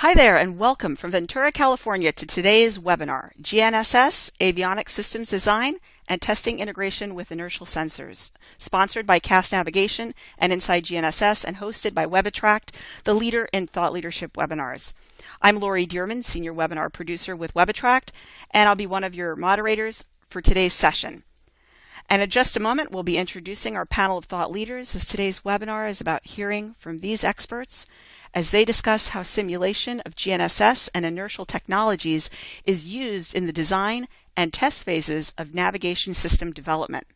Hi there and welcome from Ventura, California to today's webinar, GNSS, Avionics Systems Design and Testing Integration with Inertial Sensors, sponsored by CAS Navigation and Inside GNSS and hosted by WebAttract, the leader in thought leadership webinars. I'm Lori Dearman, Senior Webinar Producer with WebAttract, and I'll be one of your moderators for today's session. And in just a moment, we'll be introducing our panel of thought leaders, as today's webinar is about hearing from these experts as they discuss how simulation of GNSS and inertial technologies is used in the design and test phases of navigation system development.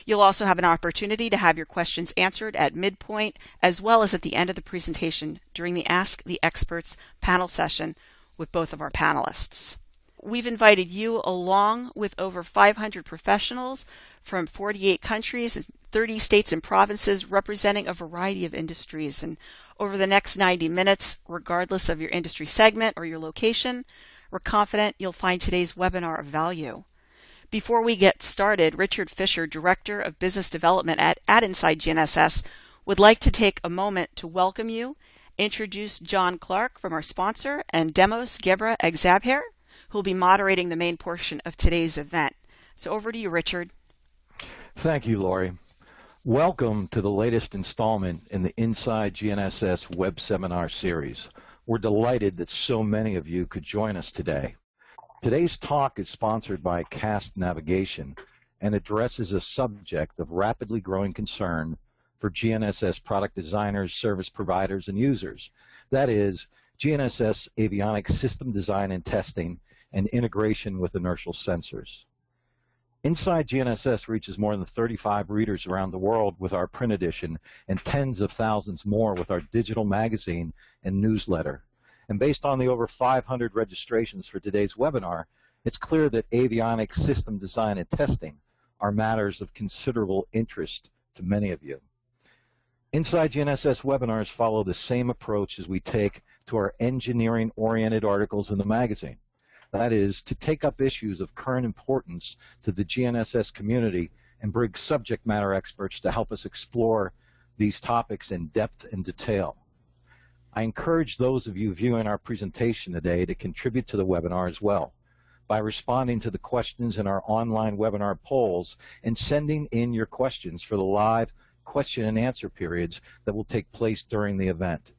You'll also have an opportunity to have your questions answered at midpoint, as well as at the end of the presentation during the Ask the Experts panel session with both of our panelists. We've invited you, along with over 500 professionals from 48 countries and 30 states and provinces representing a variety of industries. And over the next 90 minutes, regardless of your industry segment or your location, we're confident you'll find today's webinar of value. Before we get started, Richard Fisher, Director of Business Development at Inside GNSS, would like to take a moment to welcome you, introduce John Clark from our sponsor, and Demos Gebra Egzabher, who will be moderating the main portion of today's event. So over to you, Richard. Thank you, Lori. Welcome to the latest installment in the Inside GNSS web seminar series. We're delighted that so many of you could join us today. Today's talk is sponsored by CAS Navigation and addresses a subject of rapidly growing concern for GNSS product designers, service providers, and users. That is, GNSS avionics system design and testing and integration with inertial sensors. Inside GNSS reaches more than 35 readers around the world with our print edition and tens of thousands more with our digital magazine and newsletter. And based on the over 500 registrations for today's webinar, it's clear that avionics system design and testing are matters of considerable interest to many of you. Inside GNSS webinars follow the same approach as we take to our engineering-oriented articles in the magazine. That is, to take up issues of current importance to the GNSS community and bring subject matter experts to help us explore these topics in depth and detail. I encourage those of you viewing our presentation today to contribute to the webinar as well by responding to the questions in our online webinar polls and sending in your questions for the live question and answer periods that will take place during the event.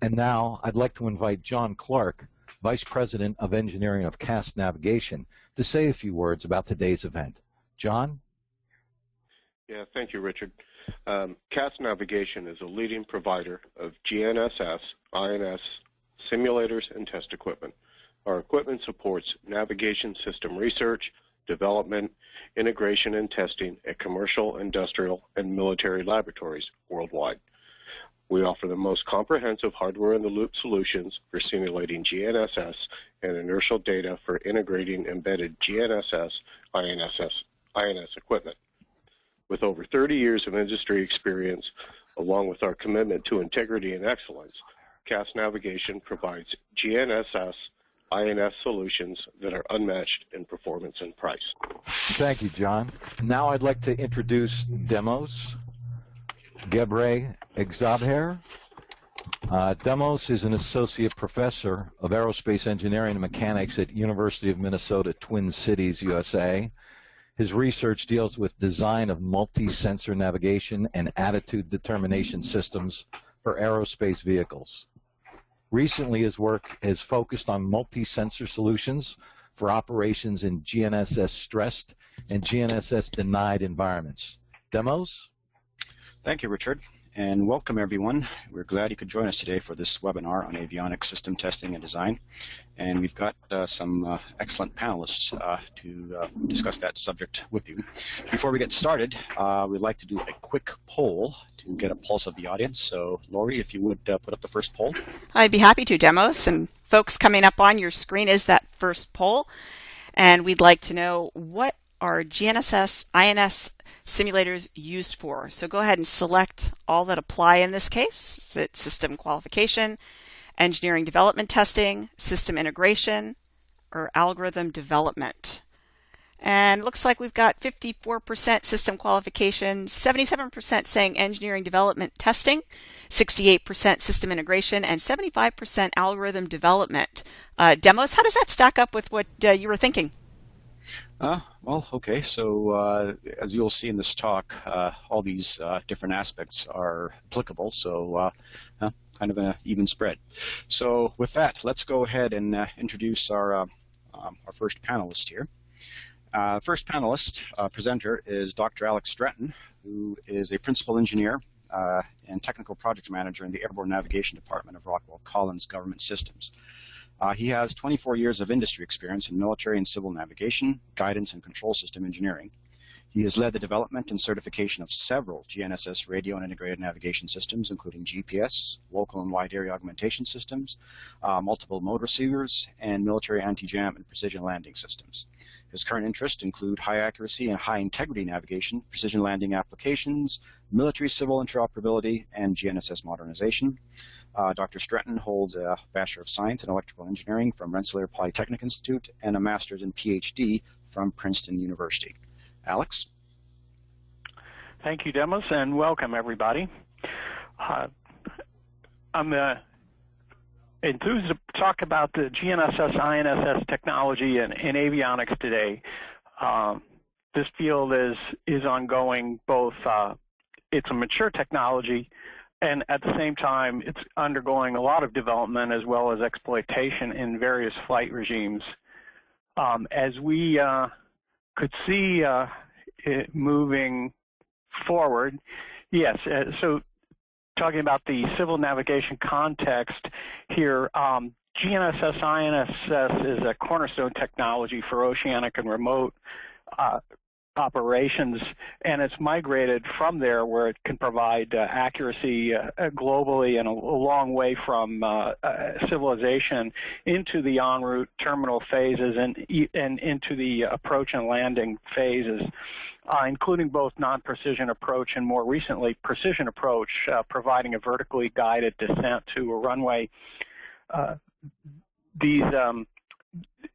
And now I'd like to invite John Clark, Vice President of Engineering of CAS Navigation, to say a few words about today's event. John? Yeah, thank you, Richard. CAS Navigation is a leading provider of GNSS, INS, simulators, and test equipment. Our equipment supports navigation system research, development, integration, and testing at commercial, industrial, and military laboratories worldwide. We offer the most comprehensive hardware-in-the-loop solutions for simulating GNSS and inertial data for integrating embedded GNSS, INS equipment. With over 30 years of industry experience, along with our commitment to integrity and excellence, CAS Navigation provides GNSS, INS solutions that are unmatched in performance and price. Thank you, John. Now I'd like to introduce Demos Gebra Egzabher. Demos is an associate professor of aerospace engineering and mechanics at University of Minnesota, Twin Cities, USA. His research deals with design of multi-sensor navigation and attitude determination systems for aerospace vehicles. Recently, his work has focused on multi-sensor solutions for operations in GNSS stressed and GNSS denied environments. Demos? Thank you, Richard, and welcome everyone. We're glad you could join us today for this webinar on avionics system testing and design. And we've got some excellent panelists to discuss that subject with you. Before we get started, we'd like to do a quick poll to get a pulse of the audience. So, Lori, if you would put up the first poll. I'd be happy to, Demos. And folks, coming up on your screen is that first poll. And we'd like to know, what are GNSS, INS simulators used for? So go ahead and select all that apply in this case. It's system qualification, engineering development testing, system integration, or algorithm development. And it looks like we've got 54% system qualification, 77% saying engineering development testing, 68% system integration, and 75% algorithm development. Demos, how does that stack up with what you were thinking? Well, okay, so as you'll see in this talk, all these different aspects are applicable, so kind of an even spread. So with that, let's go ahead and introduce our first panelist here. First panelist presenter is Dr. Alex Stratton, who is a principal engineer and technical project manager in the Airborne Navigation Department of Rockwell Collins Government Systems. He has 24 years of industry experience in military and civil navigation, guidance, and control system engineering. He has led the development and certification of several GNSS radio and integrated navigation systems, including GPS, local and wide area augmentation systems, multiple mode receivers, and military anti-jam and precision landing systems. His current interests include high accuracy and high integrity navigation, precision landing applications, military civil interoperability, and GNSS modernization. Dr. Stratton holds a Bachelor of Science in Electrical Engineering from Rensselaer Polytechnic Institute and a Master's and PhD from Princeton University. Alex? Thank you, Demos, and welcome, everybody. I'm enthused to talk about the GNSS INSS technology in avionics today. This field is ongoing. Both it's a mature technology, and at the same time, it's undergoing a lot of development as well as exploitation in various flight regimes. As we could see it moving forward, yes, so talking about the civil navigation context here, GNSS INSS is a cornerstone technology for oceanic and remote operations, and it's migrated from there where it can provide accuracy globally and a long way from civilization into the en route terminal phases and into the approach and landing phases, including both non-precision approach and more recently precision approach, providing a vertically guided descent to a runway.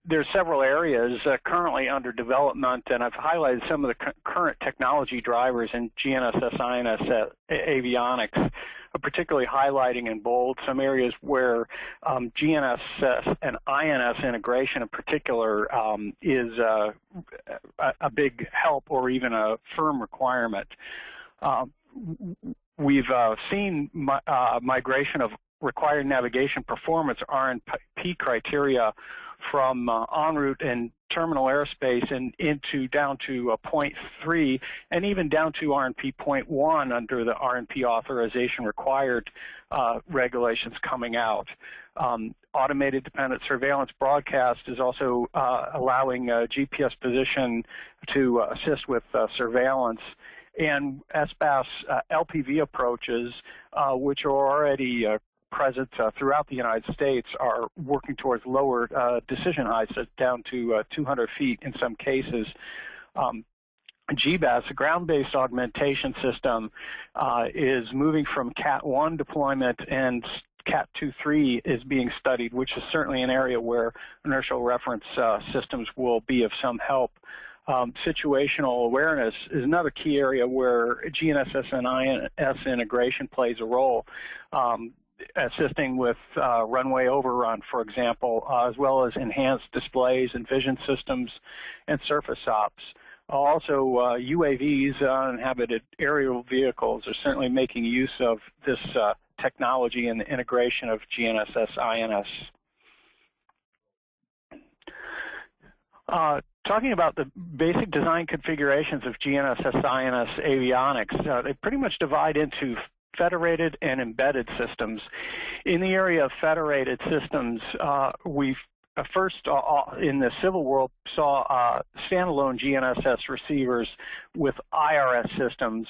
There's several areas currently under development, and I've highlighted some of the current technology drivers in GNSS INSS avionics, particularly highlighting in bold some areas where GNSS and INS integration in particular is a big help or even a firm requirement. We've seen migration of required navigation performance RNP criteria from en route and terminal airspace and down to 0.3 and even down to RNP 0.1 under the RNP authorization required regulations coming out. Automated dependent surveillance broadcast is also allowing GPS position to assist with surveillance. And SBAS LPV approaches, which are already present throughout the United States, are working towards lower decision heights down to 200 feet in some cases. GBAS, a ground-based augmentation system, is moving from Cat 1 deployment, and Cat 2.3 is being studied, which is certainly an area where inertial reference systems will be of some help. Situational awareness is another key area where GNSS and INS integration plays a role, assisting with runway overrun, for example, as well as enhanced displays and vision systems and surface ops. Also, UAVs, uninhabited aerial vehicles, are certainly making use of this technology and the integration of GNSS INS. Talking about the basic design configurations of GNSS INS avionics, they pretty much divide into federated and embedded systems. In the area of federated systems, we've first in the civil world saw standalone GNSS receivers with IRS systems.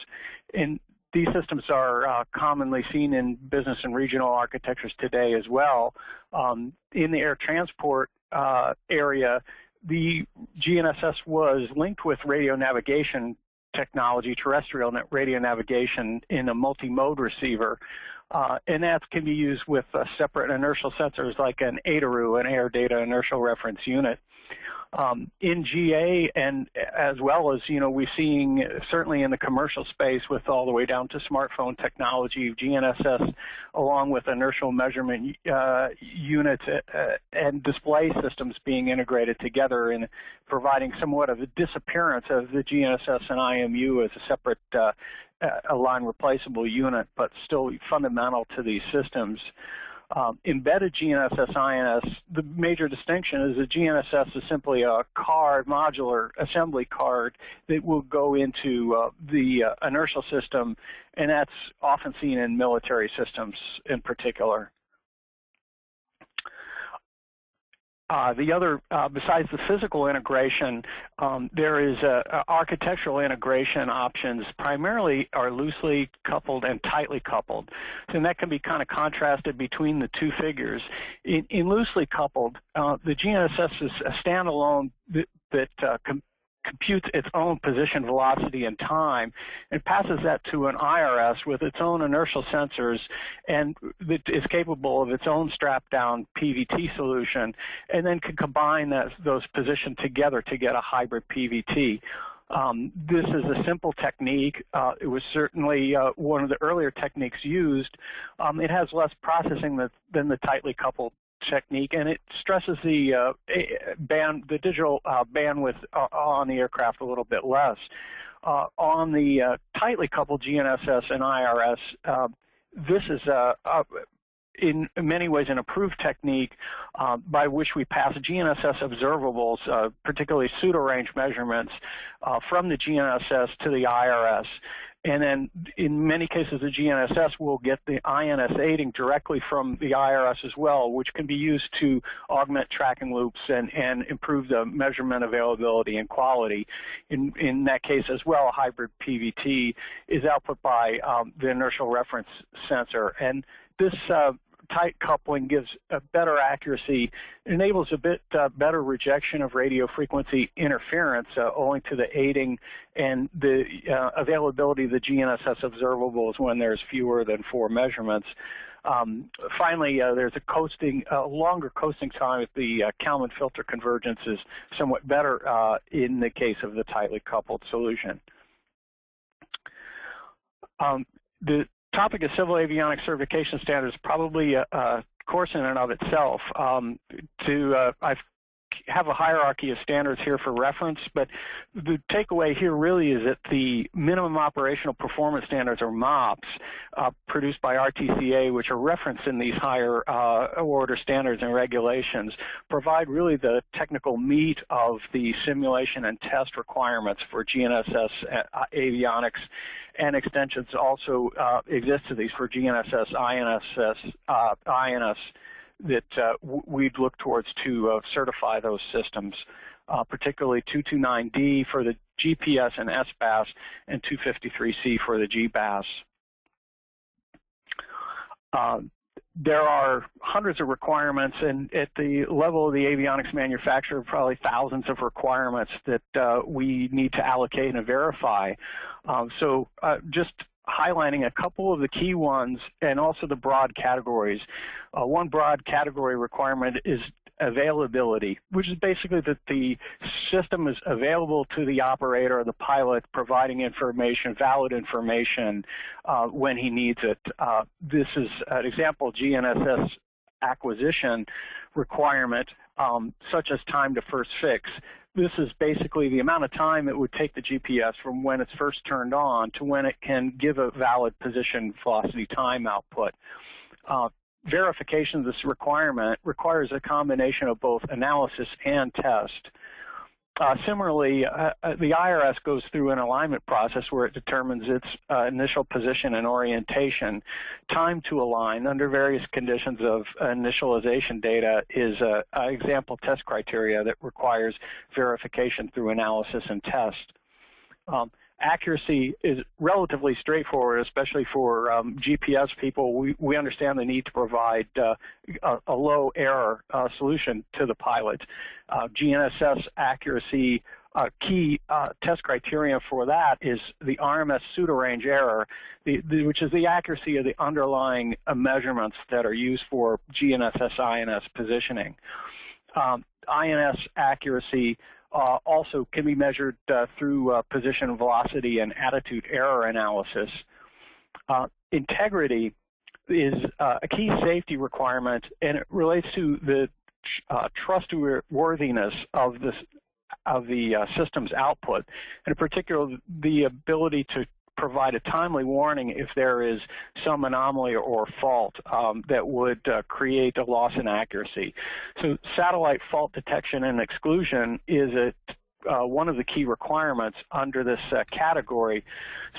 And these systems are commonly seen in business and regional architectures today as well. In the air transport area, the GNSS was linked with radio navigation technology, terrestrial radio navigation, in a multi-mode receiver. And that can be used with separate inertial sensors like an ADARU, an Air Data Inertial Reference Unit. In GA, and as well as, we're seeing certainly in the commercial space with all the way down to smartphone technology, GNSS along with inertial measurement units and display systems being integrated together and providing somewhat of a disappearance of the GNSS and IMU as a separate line replaceable unit, but still fundamental to these systems. Embedded GNSS INS, the major distinction is that GNSS is simply a card, modular assembly card that will go into the inertial system, and that's often seen in military systems in particular. The other, besides the physical integration, there is architectural integration options. Primarily are loosely coupled and tightly coupled, and that can be kind of contrasted between the two figures. In loosely coupled, the GNSS is a standalone that computes its own position, velocity, and time, and passes that to an IRS with its own inertial sensors, and that is capable of its own strap-down PVT solution, and then can combine those positions together to get a hybrid PVT. This is a simple technique. It was certainly one of the earlier techniques used. It has less processing than the tightly coupled technique, and it stresses the digital bandwidth on the aircraft a little bit less. On the tightly coupled GNSS and IRS, this is in many ways an improved technique by which we pass GNSS observables, particularly pseudo-range measurements, from the GNSS to the IRS. And then in many cases, the GNSS will get the INS aiding directly from the IRS as well, which can be used to augment tracking loops and improve the measurement availability and quality. In that case as well, a hybrid PVT is output by the inertial reference sensor. And this tight coupling gives a better accuracy, enables a bit better rejection of radio frequency interference owing to the aiding and the availability of the GNSS observables when there's fewer than 4 measurements. Finally, there's a longer coasting time if the Kalman filter convergence is somewhat better in the case of the tightly coupled solution. The topic of civil avionics certification standards is probably a course in and of itself. I have a hierarchy of standards here for reference, but the takeaway here really is that the minimum operational performance standards, or MOPS, produced by RTCA, which are referenced in these higher order standards and regulations, provide really the technical meat of the simulation and test requirements for GNSS avionics, and extensions also exist to these for GNSS, INS, that we'd look towards to certify those systems, particularly 229D for the GPS and SBAS, and 253C for the GBAS. There are hundreds of requirements, and at the level of the avionics manufacturer, probably thousands of requirements that we need to allocate and verify. Just highlighting a couple of the key ones and also the broad categories. One broad category requirement is availability, which is basically that the system is available to the operator or the pilot, providing information, valid information, when he needs it. This is an example GNSS acquisition requirement, such as time to first fix. This is basically the amount of time it would take the GPS from when it's first turned on to when it can give a valid position velocity time output. Verification of this requirement requires a combination of both analysis and test. Similarly, the IRS goes through an alignment process where it determines its initial position and orientation. Time to align under various conditions of initialization data is an example test criteria that requires verification through analysis and test. Accuracy is relatively straightforward, especially for GPS people. We understand the need to provide a low error solution to the pilot. GNSS accuracy, key test criteria for that is the RMS pseudo-range error, which is the accuracy of the underlying measurements that are used for GNSS INS positioning. INS accuracy also can be measured through position, velocity, and attitude error analysis. Integrity is a key safety requirement, and it relates to the trustworthiness of the system's output, and in particular, the ability to provide a timely warning if there is some anomaly or fault that would create a loss in accuracy. So satellite fault detection and exclusion is one of the key requirements under this category.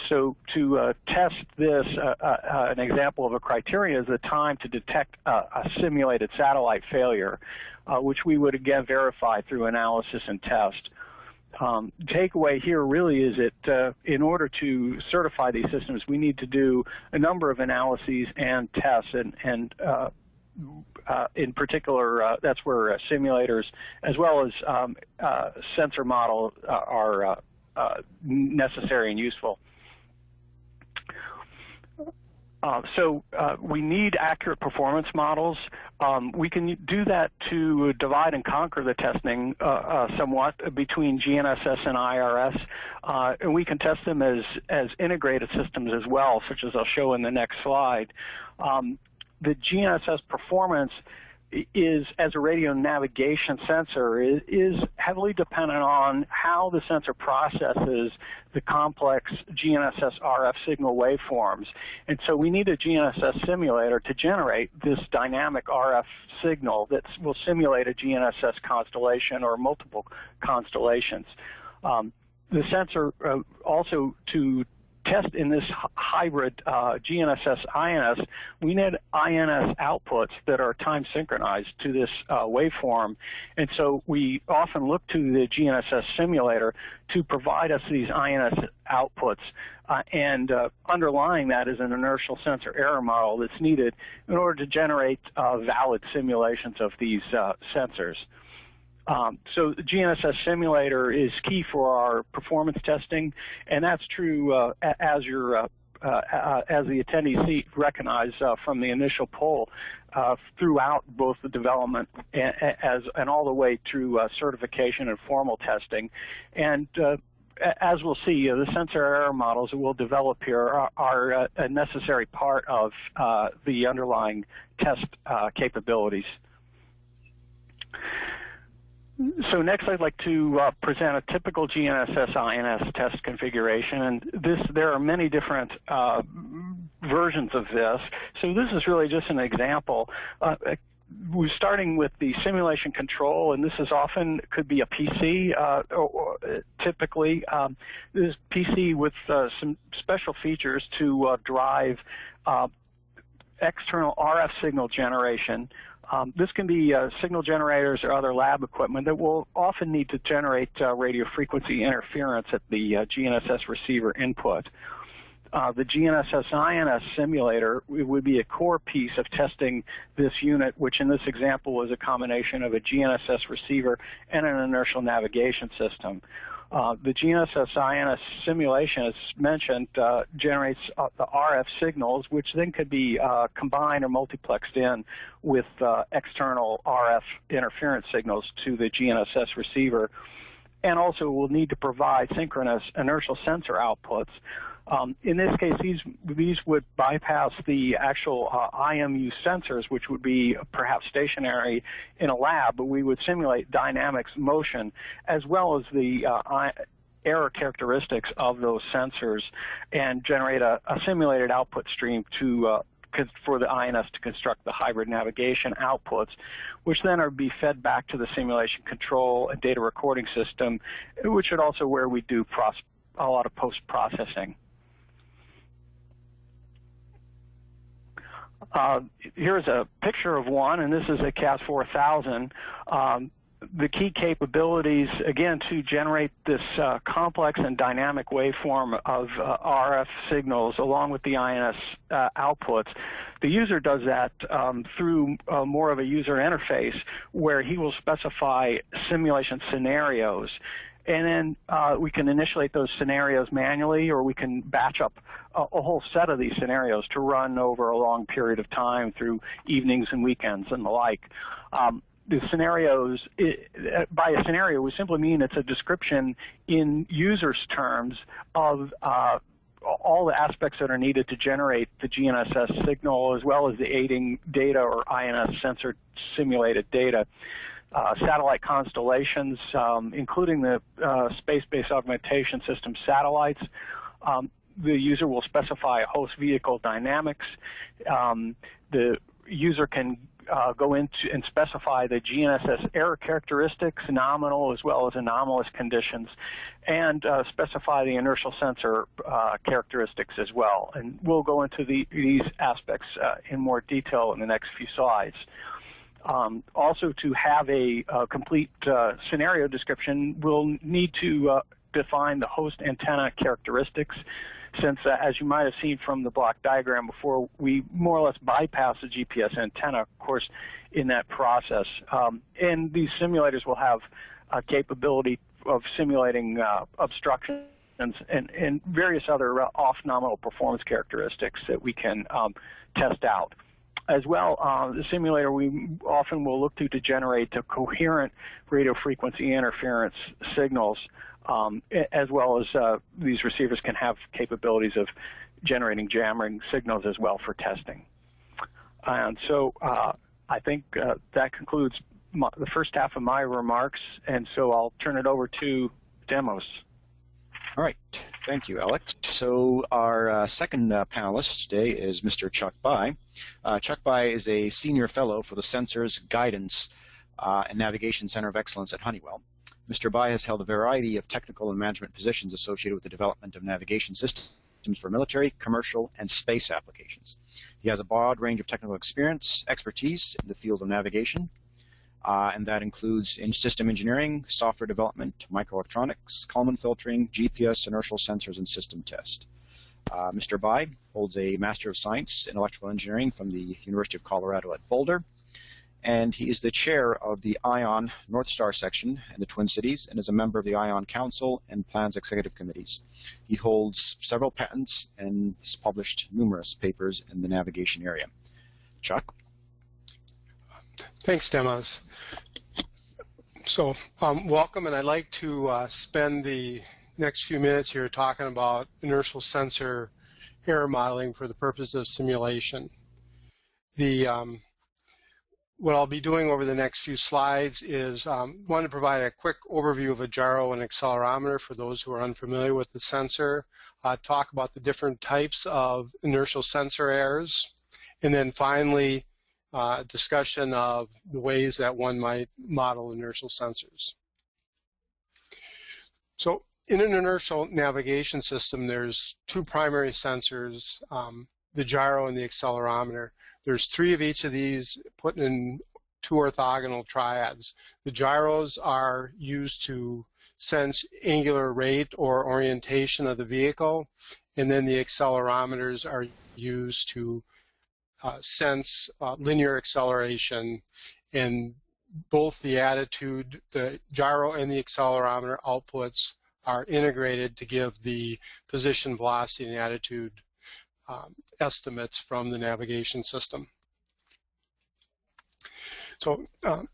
So to test this, an example of a criteria is the time to detect a simulated satellite failure, which we would again verify through analysis and test. Takeaway here really is that in order to certify these systems, we need to do a number of analyses and tests, and in particular, that's where simulators as well as sensor models are necessary and useful. So we need accurate performance models. We can do that to divide and conquer the testing somewhat between GNSS and IRS, and we can test them as integrated systems as well, such as I'll show in the next slide. The GNSS performance is, as a radio navigation sensor, is heavily dependent on how the sensor processes the complex GNSS RF signal waveforms. And so we need a GNSS simulator to generate this dynamic RF signal that will simulate a GNSS constellation or multiple constellations. The sensor also, to test in this hybrid GNSS-INS, we need INS outputs that are time synchronized to this waveform. And so we often look to the GNSS simulator to provide us these INS outputs. And underlying that is an inertial sensor error model that's needed in order to generate valid simulations of these sensors. So the GNSS simulator is key for our performance testing, and that's true as the attendees recognize from the initial poll throughout both the development and all the way through certification and formal testing. And as we'll see, the sensor error models that we'll develop here are a necessary part of the underlying test capabilities. So next, I'd like to present a typical GNSS-INS test configuration, and there are many different versions of this. So this is really just an example. We're starting with the simulation control, and this is often could be a PC. Typically, this PC with some special features to drive external RF signal generation. This can be signal generators or other lab equipment that will often need to generate radio frequency interference at the GNSS receiver input. The GNSS-INS simulator would be a core piece of testing this unit, which in this example was a combination of a GNSS receiver and an inertial navigation system. The GNSS-INS simulation, as mentioned, generates the RF signals, which then could be combined or multiplexed in with external RF interference signals to the GNSS receiver, and also will need to provide synchronous inertial sensor outputs. In this case, these would bypass the actual IMU sensors, which would be perhaps stationary in a lab, but we would simulate dynamics, motion, as well as the error characteristics of those sensors and generate a simulated output stream for the INS to construct the hybrid navigation outputs, which then are be fed back to the simulation control and data recording system, which is also where we do a lot of post-processing. Here's a picture of one, and this is a CAS 4000. The key capabilities, again, to generate this complex and dynamic waveform of RF signals along with the INS outputs. The user does that through more of a user interface where he will specify simulation scenarios. And then we can initiate those scenarios manually, or we can batch up a whole set of these scenarios to run over a long period of time through evenings and weekends and the like. the scenarios, by a scenario, we simply mean it's a description in users' terms of all the aspects that are needed to generate the GNSS signal, as well as the aiding data or INS sensor simulated data. Satellite constellations, including the space-based augmentation system satellites. The user will specify host vehicle dynamics. The user can go into and specify the GNSS error characteristics, nominal as well as anomalous conditions, and specify the inertial sensor characteristics as well. And we'll go into these aspects in more detail in the next few slides. Also, to have a complete scenario description, we'll need to define the host antenna characteristics, since, as you might have seen from the block diagram before, we more or less bypass the GPS antenna, of course, in that process. And these simulators will have a capability of simulating obstructions and various other off-nominal performance characteristics that we can test out. As well, the simulator we often will look to generate a coherent radio frequency interference signals, as well as these receivers can have capabilities of generating jamming signals as well for testing. And so I think that concludes the first half of my remarks, and so I'll turn it over to demos. All right, thank you, Alex. So our second panelist today is Mr. Chuck Bai. Chuck Bai is a senior fellow for the Sensors Guidance and Navigation Center of Excellence at Honeywell. Mr. Bai has held a variety of technical and management positions associated with the development of navigation systems for military, commercial, and space applications. He has a broad range of technical expertise in the field of navigation, and that includes in system engineering, software development, microelectronics, Kalman filtering, GPS, inertial sensors, and system test. Mr. Bai holds a Master of Science in Electrical Engineering from the University of Colorado at Boulder, and he is the chair of the ION North Star section in the Twin Cities and is a member of the ION Council and Plans Executive Committees. He holds several patents and has published numerous papers in the navigation area. Chuck? Thanks, Demos. So welcome, and I'd like to spend the next few minutes here talking about inertial sensor error modeling for the purpose of simulation. What I'll be doing over the next few slides is want to provide a quick overview of a gyro and accelerometer for those who are unfamiliar with the sensor, talk about the different types of inertial sensor errors, and then finally discussion of the ways that one might model inertial sensors. So in an inertial navigation system, there's two primary sensors, the gyro and the accelerometer. There's three of each of these put in two orthogonal triads. The gyros are used to sense angular rate or orientation of the vehicle, and then the accelerometers are used to sense linear acceleration, and both the attitude, the gyro and the accelerometer outputs are integrated to give the position, velocity, and attitude estimates from the navigation system. So an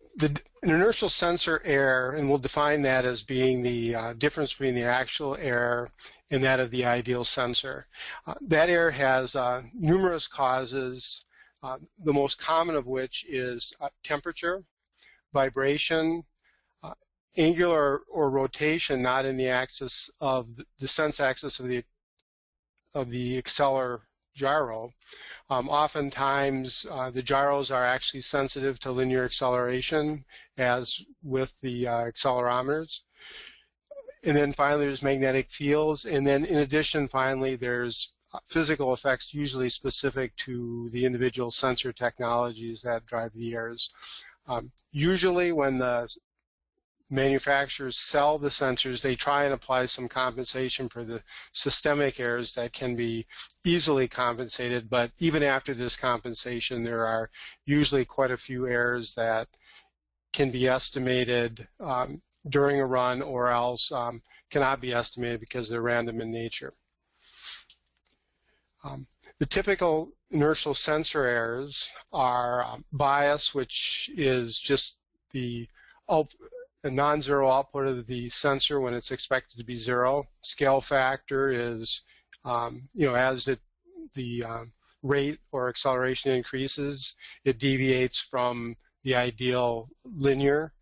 inertial sensor error, and we'll define that as being the difference between the actual error and that of the ideal sensor. That error has numerous causes, the most common of which is temperature, vibration, angular or rotation not in the axis of the sense axis of the acceler gyro. Oftentimes the gyros are actually sensitive to linear acceleration, as with the accelerometers. And then finally there's magnetic fields, and then in addition finally there's physical effects usually specific to the individual sensor technologies that drive the errors. Usually when the manufacturers sell the sensors, they try and apply some compensation for the systemic errors that can be easily compensated, but even after this compensation there are usually quite a few errors that can be estimated during a run or else cannot be estimated because they're random in nature. The typical inertial sensor errors are bias, which is just the non-zero output of the sensor when it's expected to be zero. Scale factor is, as the rate or acceleration increases, it deviates from the ideal linear.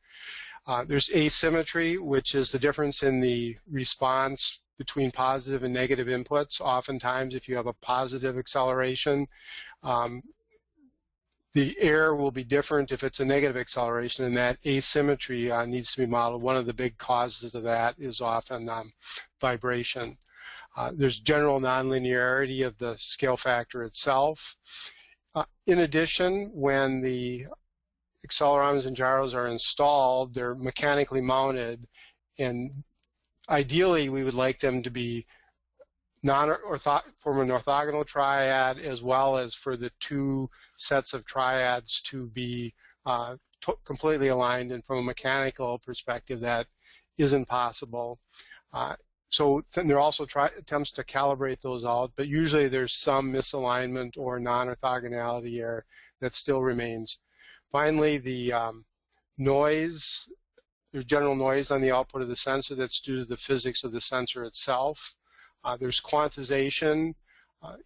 There's asymmetry, which is the difference in the response between positive and negative inputs. Oftentimes, if you have a positive acceleration, the error will be different if it's a negative acceleration, and that asymmetry needs to be modeled. One of the big causes of that is often vibration. There's general nonlinearity of the scale factor itself. In addition, when the accelerometers and gyros are installed, they're mechanically mounted, and ideally we would like them to be from an orthogonal triad, as well as for the two sets of triads to be completely aligned, and from a mechanical perspective that isn't possible. So there are also attempts to calibrate those out, but usually there's some misalignment or non-orthogonality error that still remains. Finally, the noise, there's general noise on the output of the sensor that's due to the physics of the sensor itself. There's quantization.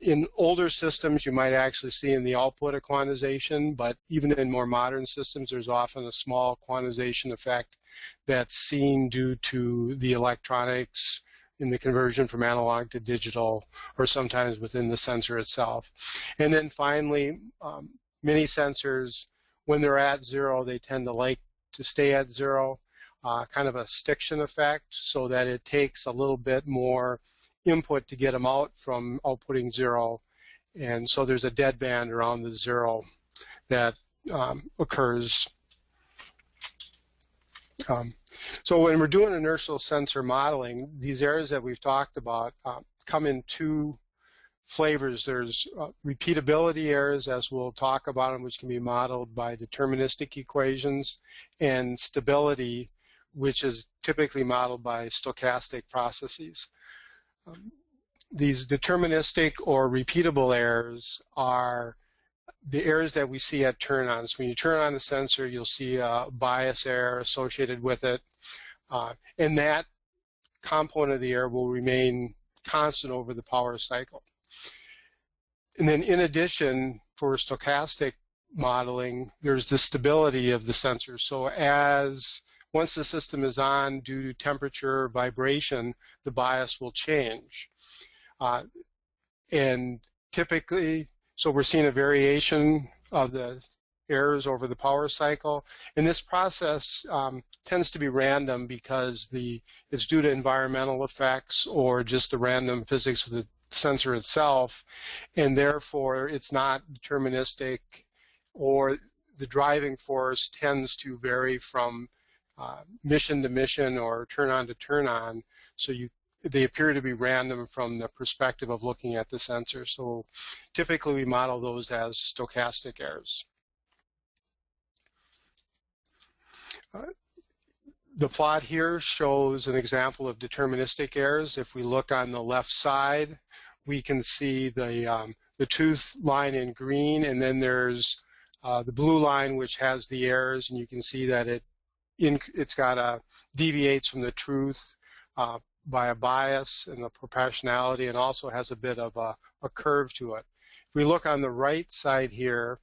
In older systems, you might actually see in the output a quantization, but even in more modern systems, there's often a small quantization effect that's seen due to the electronics in the conversion from analog to digital, or sometimes within the sensor itself. And then finally, many sensors, when they're at zero, they tend to like to stay at zero, kind of a stiction effect, so that it takes a little bit more input to get them out from outputting zero. And so there's a dead band around the zero that occurs. So when we're doing inertial sensor modeling, these errors that we've talked about come in two flavors. There's repeatability errors, as we'll talk about them, which can be modeled by deterministic equations, and stability, which is typically modeled by stochastic processes. These deterministic or repeatable errors are the errors that we see at turn-on. So when you turn on the sensor, you'll see a bias error associated with it, and that component of the error will remain constant over the power cycle. And then in addition, for stochastic modeling, there's the stability of the sensor. So once the system is on, due to temperature, vibration, the bias will change. And typically, so we're seeing a variation of the errors over the power cycle. And this process tends to be random because it's due to environmental effects or just the random physics of the sensor itself. And therefore, it's not deterministic, or the driving force tends to vary from mission to mission or turn on to turn on. So they appear to be random from the perspective of looking at the sensor. So typically we model those as stochastic errors. The plot here shows an example of deterministic errors. If we look on the left side, we can see the tooth line in green, and then there's the blue line, which has the errors, and you can see that it's got deviates from the truth by a bias and the proportionality, and also has a bit of a curve to it. If we look on the right side here,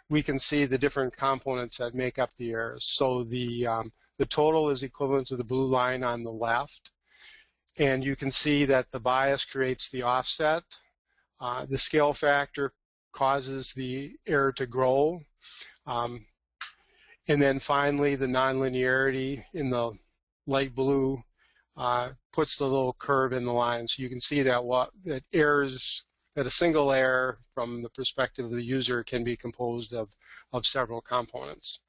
we can see the different components that make up the errors. So the total is equivalent to the blue line on the left, and you can see that the bias creates the offset. The scale factor causes the error to grow. And then finally, the nonlinearity in the light blue puts the little curve in the line. So you can see that that a single error from the perspective of the user can be composed of several components.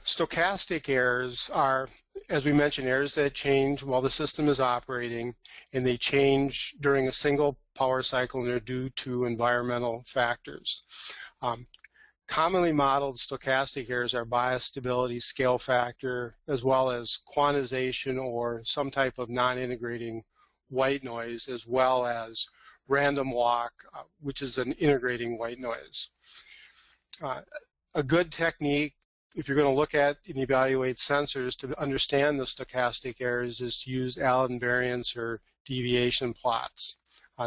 Stochastic errors are, as we mentioned, errors that change while the system is operating, and they change during a single power cycle, and they're due to environmental factors. Commonly modeled stochastic errors are bias, stability, scale factor, as well as quantization or some type of non-integrating white noise, as well as random walk, which is an integrating white noise. A good technique, if you're going to look at and evaluate sensors to understand the stochastic errors, is to use Allan variance or deviation plots.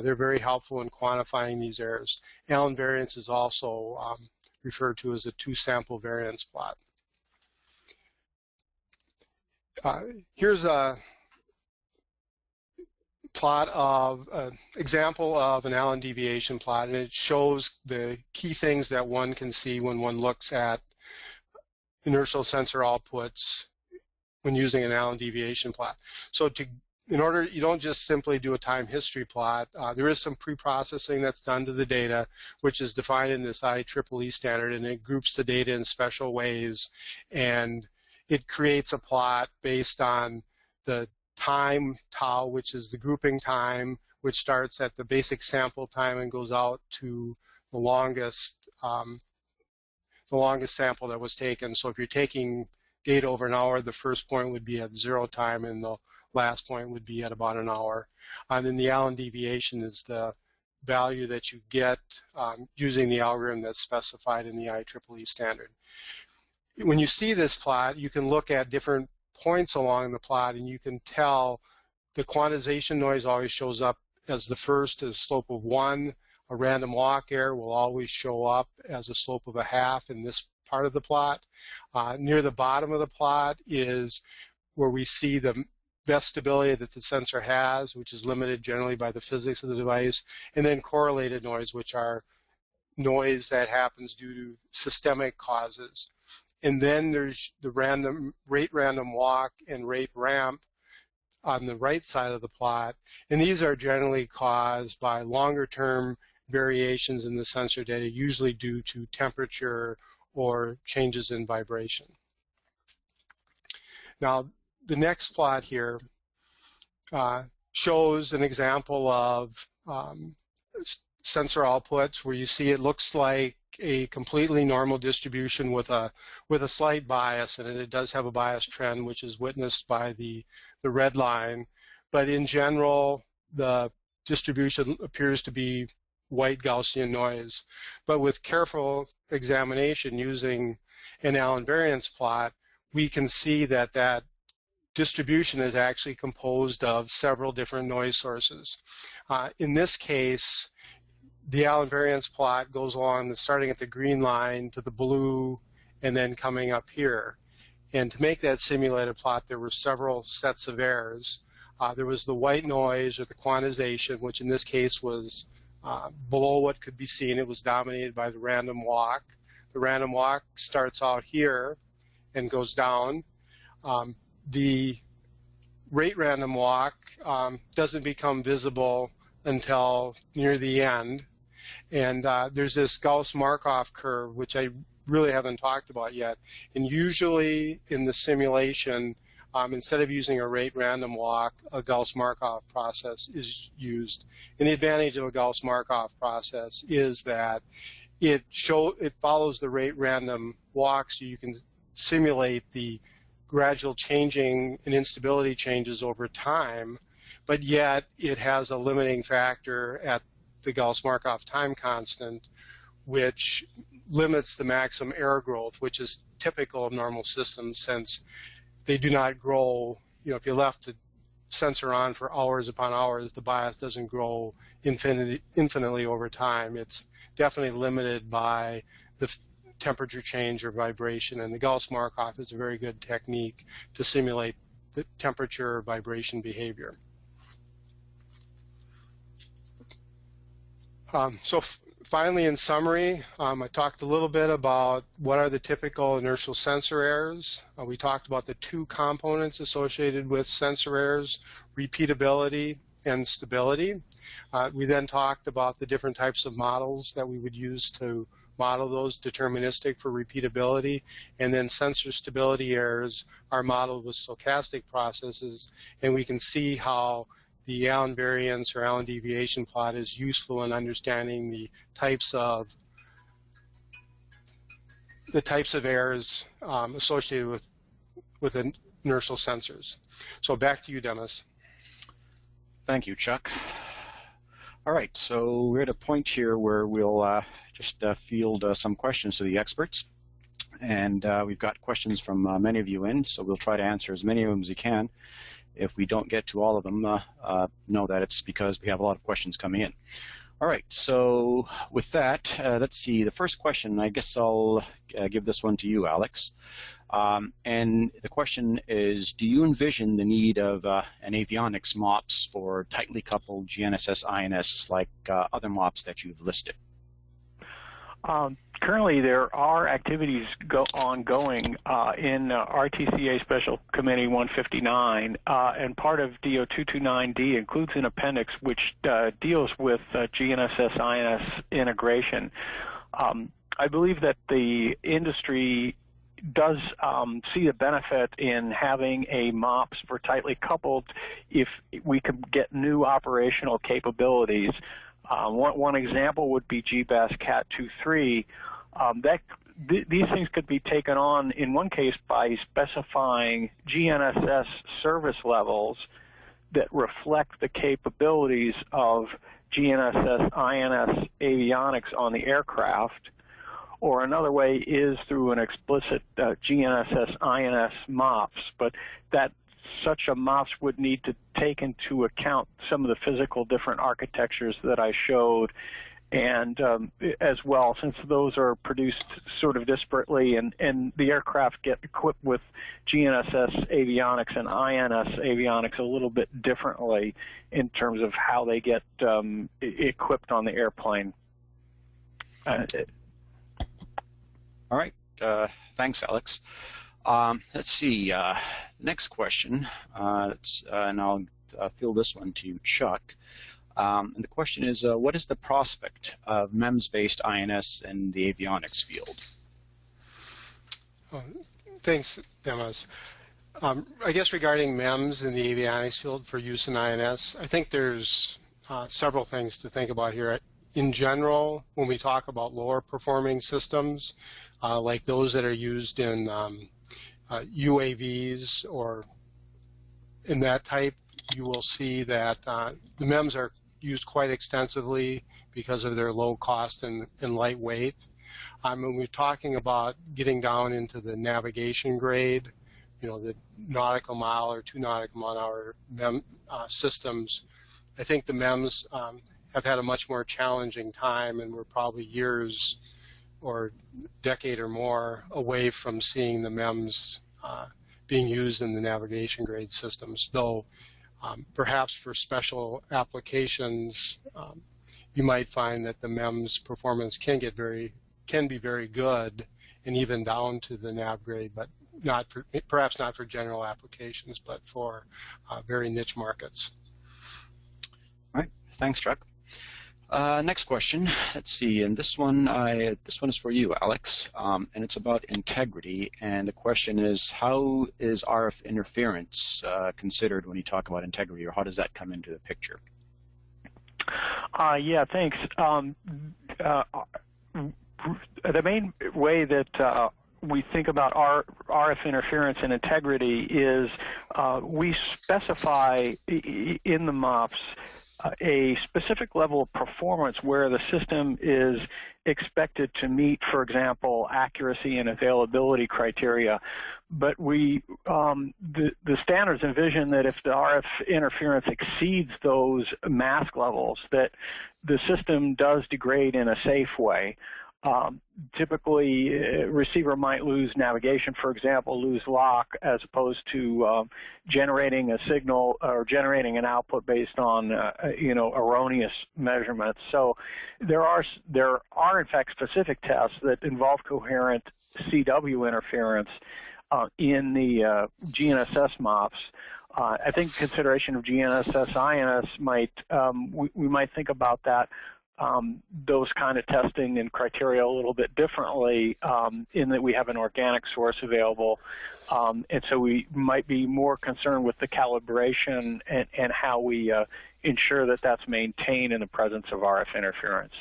They're very helpful in quantifying these errors. Allan variance is also referred to as a two-sample variance plot. Here's a plot of example of an Allan deviation plot, and it shows the key things that one can see when one looks at inertial sensor outputs when using an Allan deviation plot. So in order, you don't just simply do a time history plot. There is some pre-processing that's done to the data, which is defined in this IEEE standard, and it groups the data in special ways, and it creates a plot based on the time tau, which is the grouping time, which starts at the basic sample time and goes out to the longest sample that was taken. So if you're taking data over an hour, the first point would be at 0 time, and the last point would be at about an hour. And then the Allan deviation is the value that you get using the algorithm that's specified in the IEEE standard. When you see this plot, you can look at different points along the plot, and you can tell the quantization noise always shows up as the first as slope of 1. A random walk error will always show up as a slope of 0.5 in this part of the plot. Near the bottom of the plot is where we see the best stability that the sensor has, which is limited generally by the physics of the device, and then correlated noise, which are noise that happens due to systemic causes. And then there's the rate random walk and rate ramp on the right side of the plot, and these are generally caused by longer term variations in the sensor data, usually due to temperature or changes in vibration. Now, the next plot here shows an example of sensor outputs where you see it looks like a completely normal distribution with a slight bias, and it does have a bias trend, which is witnessed by the red line. But in general, the distribution appears to be white Gaussian noise. But with careful examination using an Allan variance plot, we can see that that distribution is actually composed of several different noise sources. In this case, the Allan variance plot goes along, starting at the green line to the blue, and then coming up here. And to make that simulated plot, there were several sets of errors. There was the white noise, or the quantization, which in this case was below what could be seen. It was dominated by the random walk. The random walk starts out here and goes down. The rate random walk doesn't become visible until near the end. And there's this Gauss-Markov curve, which I really haven't talked about yet. And usually in the simulation, instead of using a rate random walk, a Gauss-Markov process is used. And the advantage of a Gauss-Markov process is that it follows the rate random walk, so you can simulate the gradual changing and instability changes over time, but yet it has a limiting factor at the Gauss-Markov time constant, which limits the maximum error growth, which is typical of normal systems, since they do not grow. If you left the sensor on for hours upon hours, the bias doesn't grow infinitely over time. It's definitely limited by the temperature change or vibration, and the Gauss-Markov is a very good technique to simulate the temperature or vibration behavior. Finally, in summary, I talked a little bit about what are the typical inertial sensor errors. We talked about the two components associated with sensor errors, repeatability and stability. We then talked about the different types of models that we would use to model those, deterministic for repeatability, and then sensor stability errors are modeled with stochastic processes, and we can see how the Allan variance or Allan deviation plot is useful in understanding the types of errors associated with inertial sensors. So back to you, Demis. Thank you, Chuck. All right, so we're at a point here where we'll just field some questions to the experts. And we've got questions from many of you in, so we'll try to answer as many of them as we can. If we don't get to all of them, know that it's because we have a lot of questions coming in. All right, so with that, let's see. The first question, I guess I'll give this one to you, Alex. And the question is, do you envision the need of an avionics MOPS for tightly coupled GNSS INS like other MOPS that you've listed? Currently, there are activities ongoing in RTCA Special Committee 159, and part of DO 229D includes an appendix which deals with GNSS INS integration. I believe that the industry does see the benefit in having a MOPS for tightly coupled if we could get new operational capabilities. One example would be GBAS Cat 2.3. These things could be taken on, in one case, by specifying GNSS service levels that reflect the capabilities of GNSS INS avionics on the aircraft, or another way is through an explicit GNSS INS MOPS, but such a MOPS would need to take into account some of the physical different architectures that I showed, and as well, since those are produced sort of disparately, and the aircraft get equipped with GNSS avionics and INS avionics a little bit differently in terms of how they get equipped on the airplane. All right, thanks, Alex. Let's see, next question, and I'll field this one to Chuck. And the question is, what is the prospect of MEMS-based INS in the avionics field? Thanks, Demas. I guess regarding MEMS in the avionics field for use in INS, I think there's several things to think about here. In general, when we talk about lower performing systems, like those that are used in UAVs or in that type, you will see that the MEMS are used quite extensively because of their low cost and light weight. When we're talking about getting down into the navigation grade, the nautical mile or 2 nautical mile an hour systems, I think the MEMS have had a much more challenging time, and we're probably years or decade or more away from seeing the MEMS being used in the navigation grade systems, though perhaps for special applications you might find that the MEMS performance can be very good and even down to the nav grade, but perhaps not for general applications, but for very niche markets. All right, thanks, Chuck. Next question. Let's see, and this one is for you, Alex, and it's about integrity. And the question is, how is RF interference considered when you talk about integrity, or how does that come into the picture? Yeah, thanks. The main way that we think about RF interference and integrity is we specify in the MOPS a specific level of performance where the system is expected to meet, for example, accuracy and availability criteria. But the standards envision that if the RF interference exceeds those mask levels, that the system does degrade in a safe way. Typically, receiver might lose navigation, for example, lose lock, as opposed to generating a signal or generating an output based on erroneous measurements. So there are in fact specific tests that involve coherent CW interference in the GNSS MOPS. I think consideration of GNSS INS we might think about that. Those kind of testing and criteria a little bit differently in that we have an organic source available, and so we might be more concerned with the calibration and how we ensure that that's maintained in the presence of RF interference.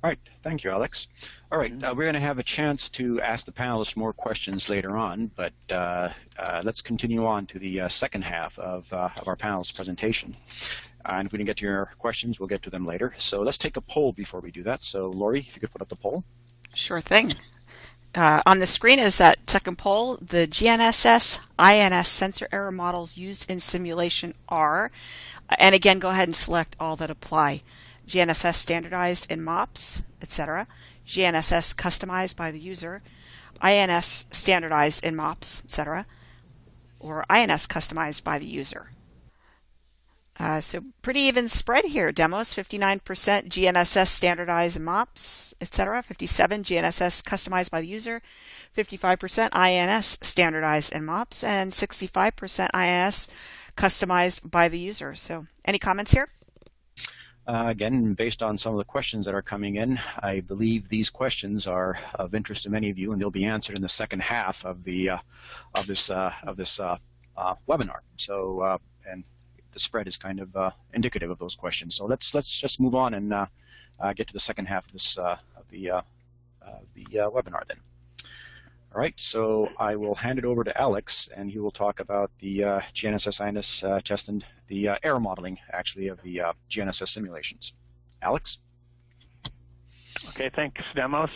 All right, thank you, Alex. All right, we're going to have a chance to ask the panelists more questions later on, but let's continue on to the second half of our panel's presentation. And if we didn't get to your questions, we'll get to them later. So let's take a poll before we do that. So Lori, if you could put up the poll. Sure thing. On the screen is that second poll. The GNSS INS sensor error models used in simulation are, and again, go ahead and select all that apply. GNSS standardized in MOPS, etc. GNSS customized by the user. INS standardized in MOPS, etc. Or INS customized by the user. So pretty even spread here. Demos, 59% GNSS standardized in MOPS, etc. 57% GNSS customized by the user. 55% INS standardized in MOPS, and 65% INS customized by the user. So any comments here? Again, based on some of the questions that are coming in, I believe these questions are of interest to many of you, and they'll be answered in the second half of the this webinar. So, and the spread is kind of indicative of those questions. So let's just move on and get to the second half of this the webinar then. All right, so I will hand it over to Alex, and he will talk about the GNSS INS test and the error modeling, actually, of the GNSS simulations. Alex? Okay, thanks, Demos.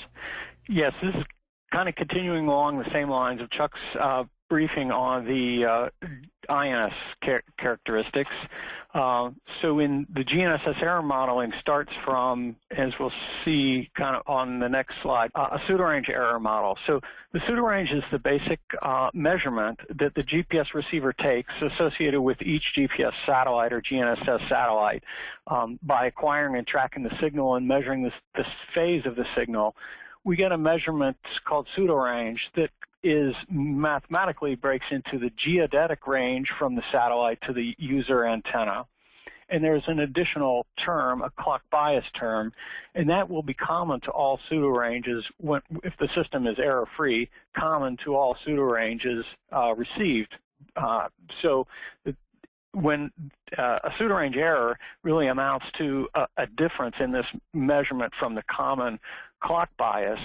Yes, this is kind of continuing along the same lines of Chuck's briefing on the INS characteristics. So in the GNSS error modeling starts from, as we'll see kind of on the next slide, a pseudo-range error model. So the pseudo-range is the basic measurement that the GPS receiver takes associated with each GPS satellite or GNSS satellite by acquiring and tracking the signal and measuring this phase of the signal. We get a measurement called pseudo-range that is mathematically breaks into the geodetic range from the satellite to the user antenna. And there's an additional term, a clock bias term, and that will be common to all pseudo-ranges if the system is error-free, common to all pseudo-ranges received. When a pseudo-range error really amounts to a difference in this measurement from the common clock bias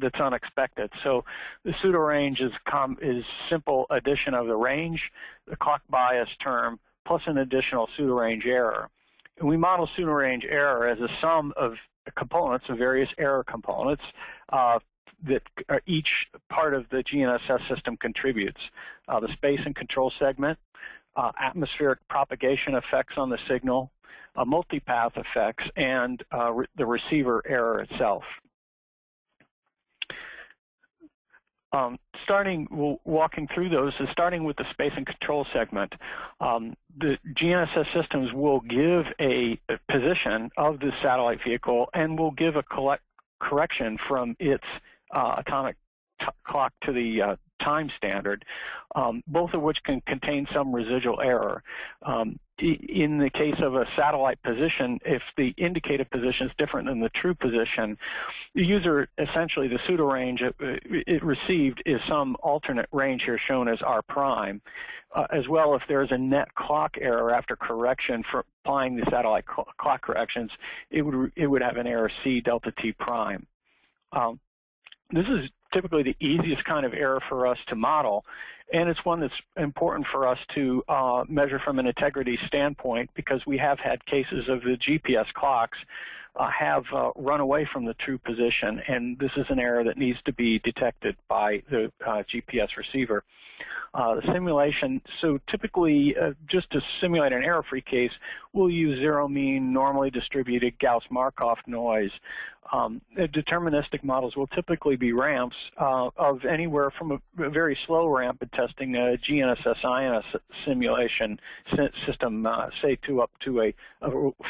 that's unexpected. So the pseudo-range is simple addition of the range, the clock bias term, plus an additional pseudo-range error. And we model pseudo-range error as a sum of components, of various error components that each part of the GNSS system contributes. The space and control segment, atmospheric propagation effects on the signal, multipath effects, and the receiver error itself. Walking through those, starting with the space and control segment, the GNSS systems will give a position of the satellite vehicle and will give a correction from its atomic clock to the time standard, both of which can contain some residual error. In the case of a satellite position, if the indicated position is different than the true position, the user, essentially the pseudo-range it received is some alternate range here shown as R prime. As well, if there's a net clock error after correction for applying the satellite clock corrections, it would have an error C delta T prime. This is typically the easiest kind of error for us to model, and it's one that's important for us to measure from an integrity standpoint, because we have had cases of the GPS clocks have run away from the true position, and this is an error that needs to be detected by the GPS receiver. The simulation, so typically just to simulate an error-free case, we'll use zero mean, normally distributed Gauss-Markov noise. Deterministic models will typically be ramps of anywhere from a very slow ramp in testing a GNSS INS simulation system, say up to a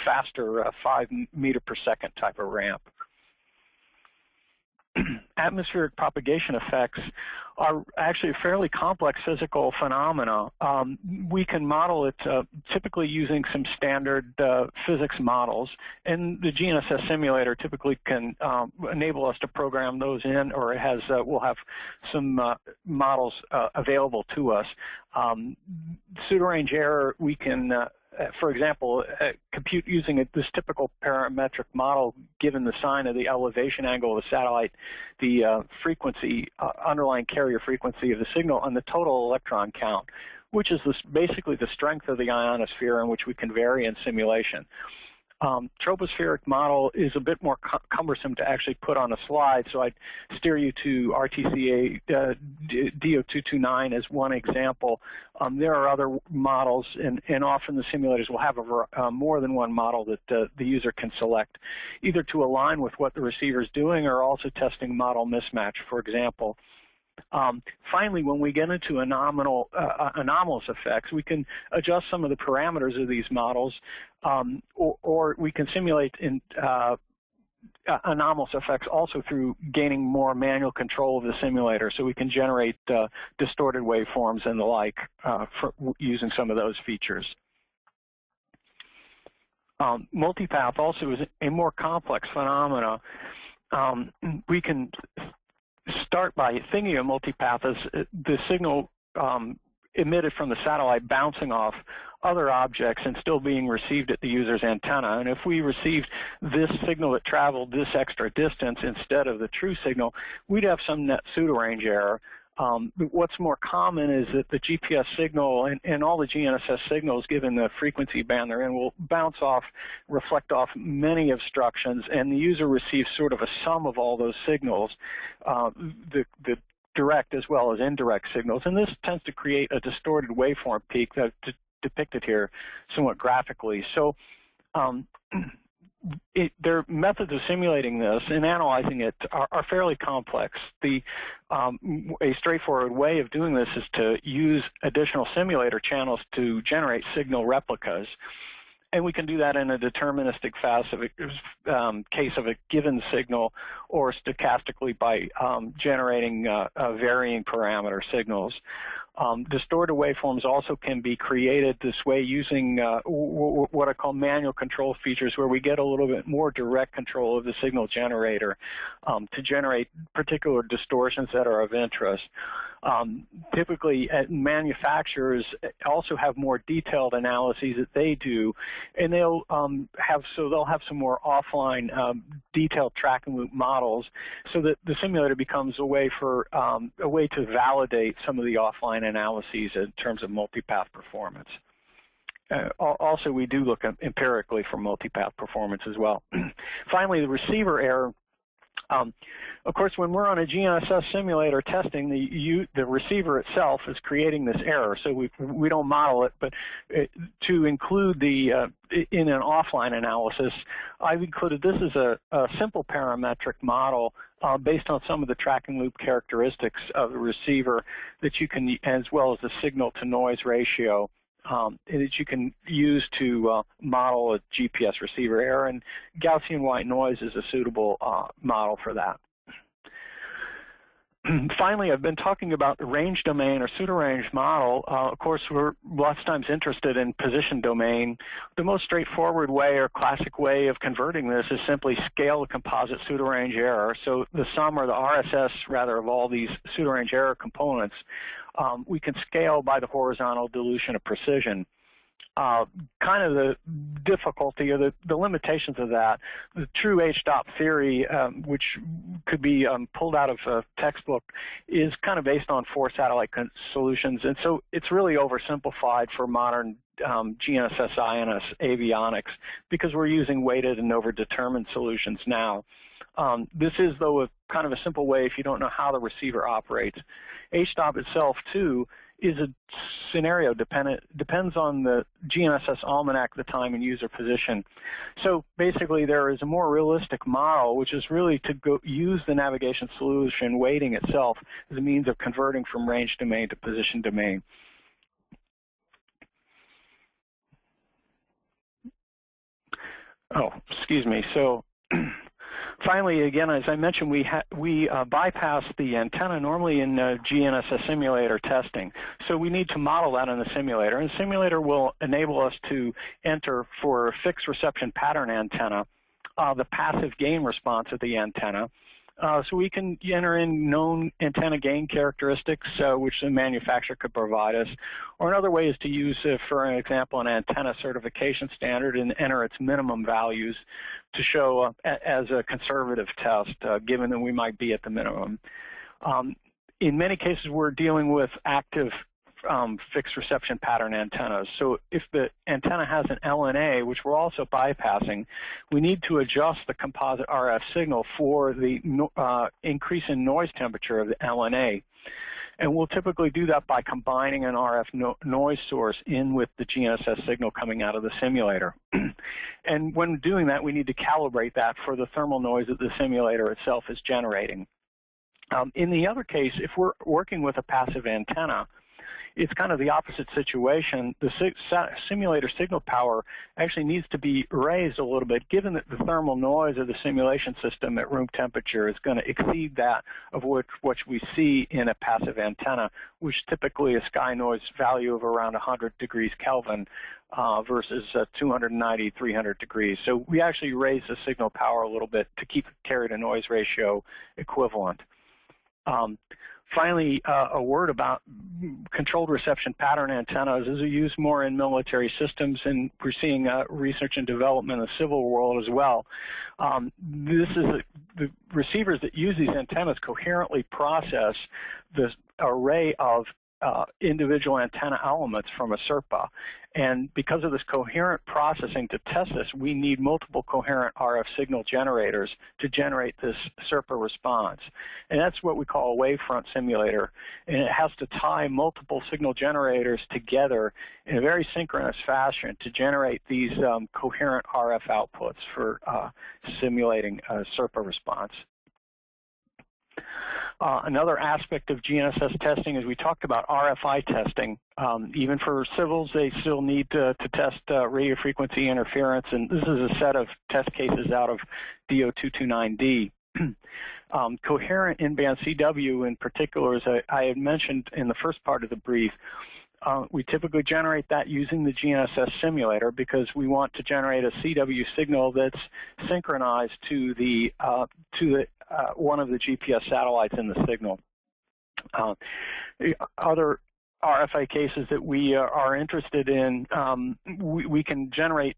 faster 5 meter per second type of ramp. Atmospheric propagation effects are actually a fairly complex physical phenomena. We can model it typically using some standard physics models, and the GNSS simulator typically can enable us to program those in, or it has we'll have some models available to us. Pseudo-range error, we can for example, compute using this typical parametric model, given the sign of the elevation angle of the satellite, the frequency, underlying carrier frequency of the signal, and the total electron count. which is basically the strength of the ionosphere in which we can vary in simulation. Tropospheric model is a bit more cumbersome to actually put on a slide, so I'd steer you to RTCA DO229 as one example. There are other models, and often the simulators will have more than one model that the user can select, either to align with what the receiver is doing or also testing model mismatch, for example. Finally, when we get into anomalous effects, we can adjust some of the parameters of these models, or we can simulate anomalous effects also through gaining more manual control of the simulator, so we can generate distorted waveforms and the like using some of those features. Multipath also is a more complex phenomena. We can start by thinking of multipath as the signal emitted from the satellite bouncing off other objects and still being received at the user's antenna. And if we received this signal that traveled this extra distance instead of the true signal, we'd have some net pseudo-range error. What's more common is that the GPS signal and all the GNSS signals, given the frequency band they're in, will bounce off, reflect off many obstructions, and the user receives sort of a sum of all those signals, the direct as well as indirect signals. And this tends to create a distorted waveform peak that's depicted here somewhat graphically. So their methods of simulating this and analyzing it are fairly complex. A straightforward way of doing this is to use additional simulator channels to generate signal replicas. And we can do that in a deterministic case of a given signal, or stochastically by generating varying parameter signals. Distorted waveforms also can be created this way using what I call manual control features, where we get a little bit more direct control of the signal generator to generate particular distortions that are of interest. Typically, manufacturers also have more detailed analyses that they do, and they'll have some more offline detailed tracking loop models, so that the simulator becomes a way to validate some of the offline analyses in terms of multipath performance. Also, we do look empirically for multipath performance as well. Finally, the receiver error. Of course, when we're on a GNSS simulator testing, the receiver itself is creating this error, so we don't model it. But to include in an offline analysis, I've included this as a simple parametric model based on some of the tracking loop characteristics of the receiver that you can, as well as the signal-to-noise ratio, that you can use to model a GPS receiver error, and Gaussian white noise is a suitable model for that. Finally, I've been talking about the range domain or pseudo-range model. Of course, we're lots of times interested in position domain. The most straightforward way or classic way of converting this is simply scale the composite pseudo-range error. So the sum, or the RSS rather, of all these pseudo-range error components, we can scale by the horizontal dilution of precision. Kind of the difficulty or the limitations of that, the true H-stop theory, which could be pulled out of a textbook, is kind of based on 4 satellite solutions. And so it's really oversimplified for modern GNSS INS avionics, because we're using weighted and overdetermined solutions now. This is, though, kind of a simple way if you don't know how the receiver operates. H-stop itself, too, is a scenario dependent, depends on the GNSS almanac at the time and user position. So basically, there is a more realistic model, which is really to use the navigation solution weighting itself as a means of converting from range domain to position domain. Oh, excuse me. So finally, again, as I mentioned, we bypass the antenna normally in GNSS simulator testing. So we need to model that in the simulator. And the simulator will enable us to enter, for a fixed reception pattern antenna, the passive gain response of the antenna. So we can enter in known antenna gain characteristics, which the manufacturer could provide us. Or another way is to use, for an example, an antenna certification standard and enter its minimum values to show as a conservative test, given that we might be at the minimum. In many cases, we're dealing with active fixed reception pattern antennas. So if the antenna has an LNA, which we're also bypassing, we need to adjust the composite RF signal for the increase in noise temperature of the LNA. And we'll typically do that by combining an RF noise source in with the GNSS signal coming out of the simulator. And when doing that, we need to calibrate that for the thermal noise that the simulator itself is generating. In the other case, if we're working with a passive antenna, it's kind of the opposite situation. The simulator signal power actually needs to be raised a little bit, given that the thermal noise of the simulation system at room temperature is going to exceed that of what we see in a passive antenna, which typically a sky noise value of around 100 degrees Kelvin versus 290, 300 degrees. So we actually raise the signal power a little bit to keep the carrier to noise ratio equivalent. Finally, a word about controlled reception pattern antennas. These are used more in military systems, and we're seeing research and development in the civil world as well. The receivers that use these antennas coherently process this array of individual antenna elements from a SERPA. And because of this coherent processing, to test this, we need multiple coherent RF signal generators to generate this SERPA response. And that's what we call a wavefront simulator. And it has to tie multiple signal generators together in a very synchronous fashion to generate these coherent RF outputs for simulating a SERPA response. Another aspect of GNSS testing is we talked about RFI testing. Even for civils, they still need to test radio frequency interference, and this is a set of test cases out of DO229D. Coherent in-band CW in particular, as I had mentioned in the first part of the brief, we typically generate that using the GNSS simulator because we want to generate a CW signal that's synchronized to the one of the GPS satellites in the signal. Other RFI cases that we are interested in, we can generate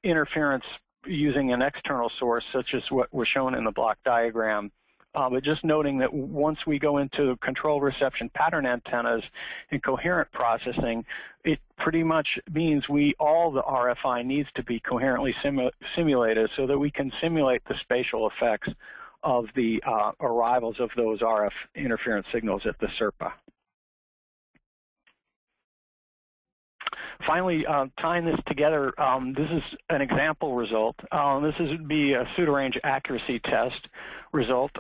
interference using an external source, such as what was shown in the block diagram. But just noting that once we go into controlled reception pattern antennas and coherent processing, it pretty much means all the RFI needs to be coherently simulated so that we can simulate the spatial effects of the arrivals of those RF interference signals at the SERPA. Finally, tying this together, this is an example result. This would be a pseudo-range accuracy test result.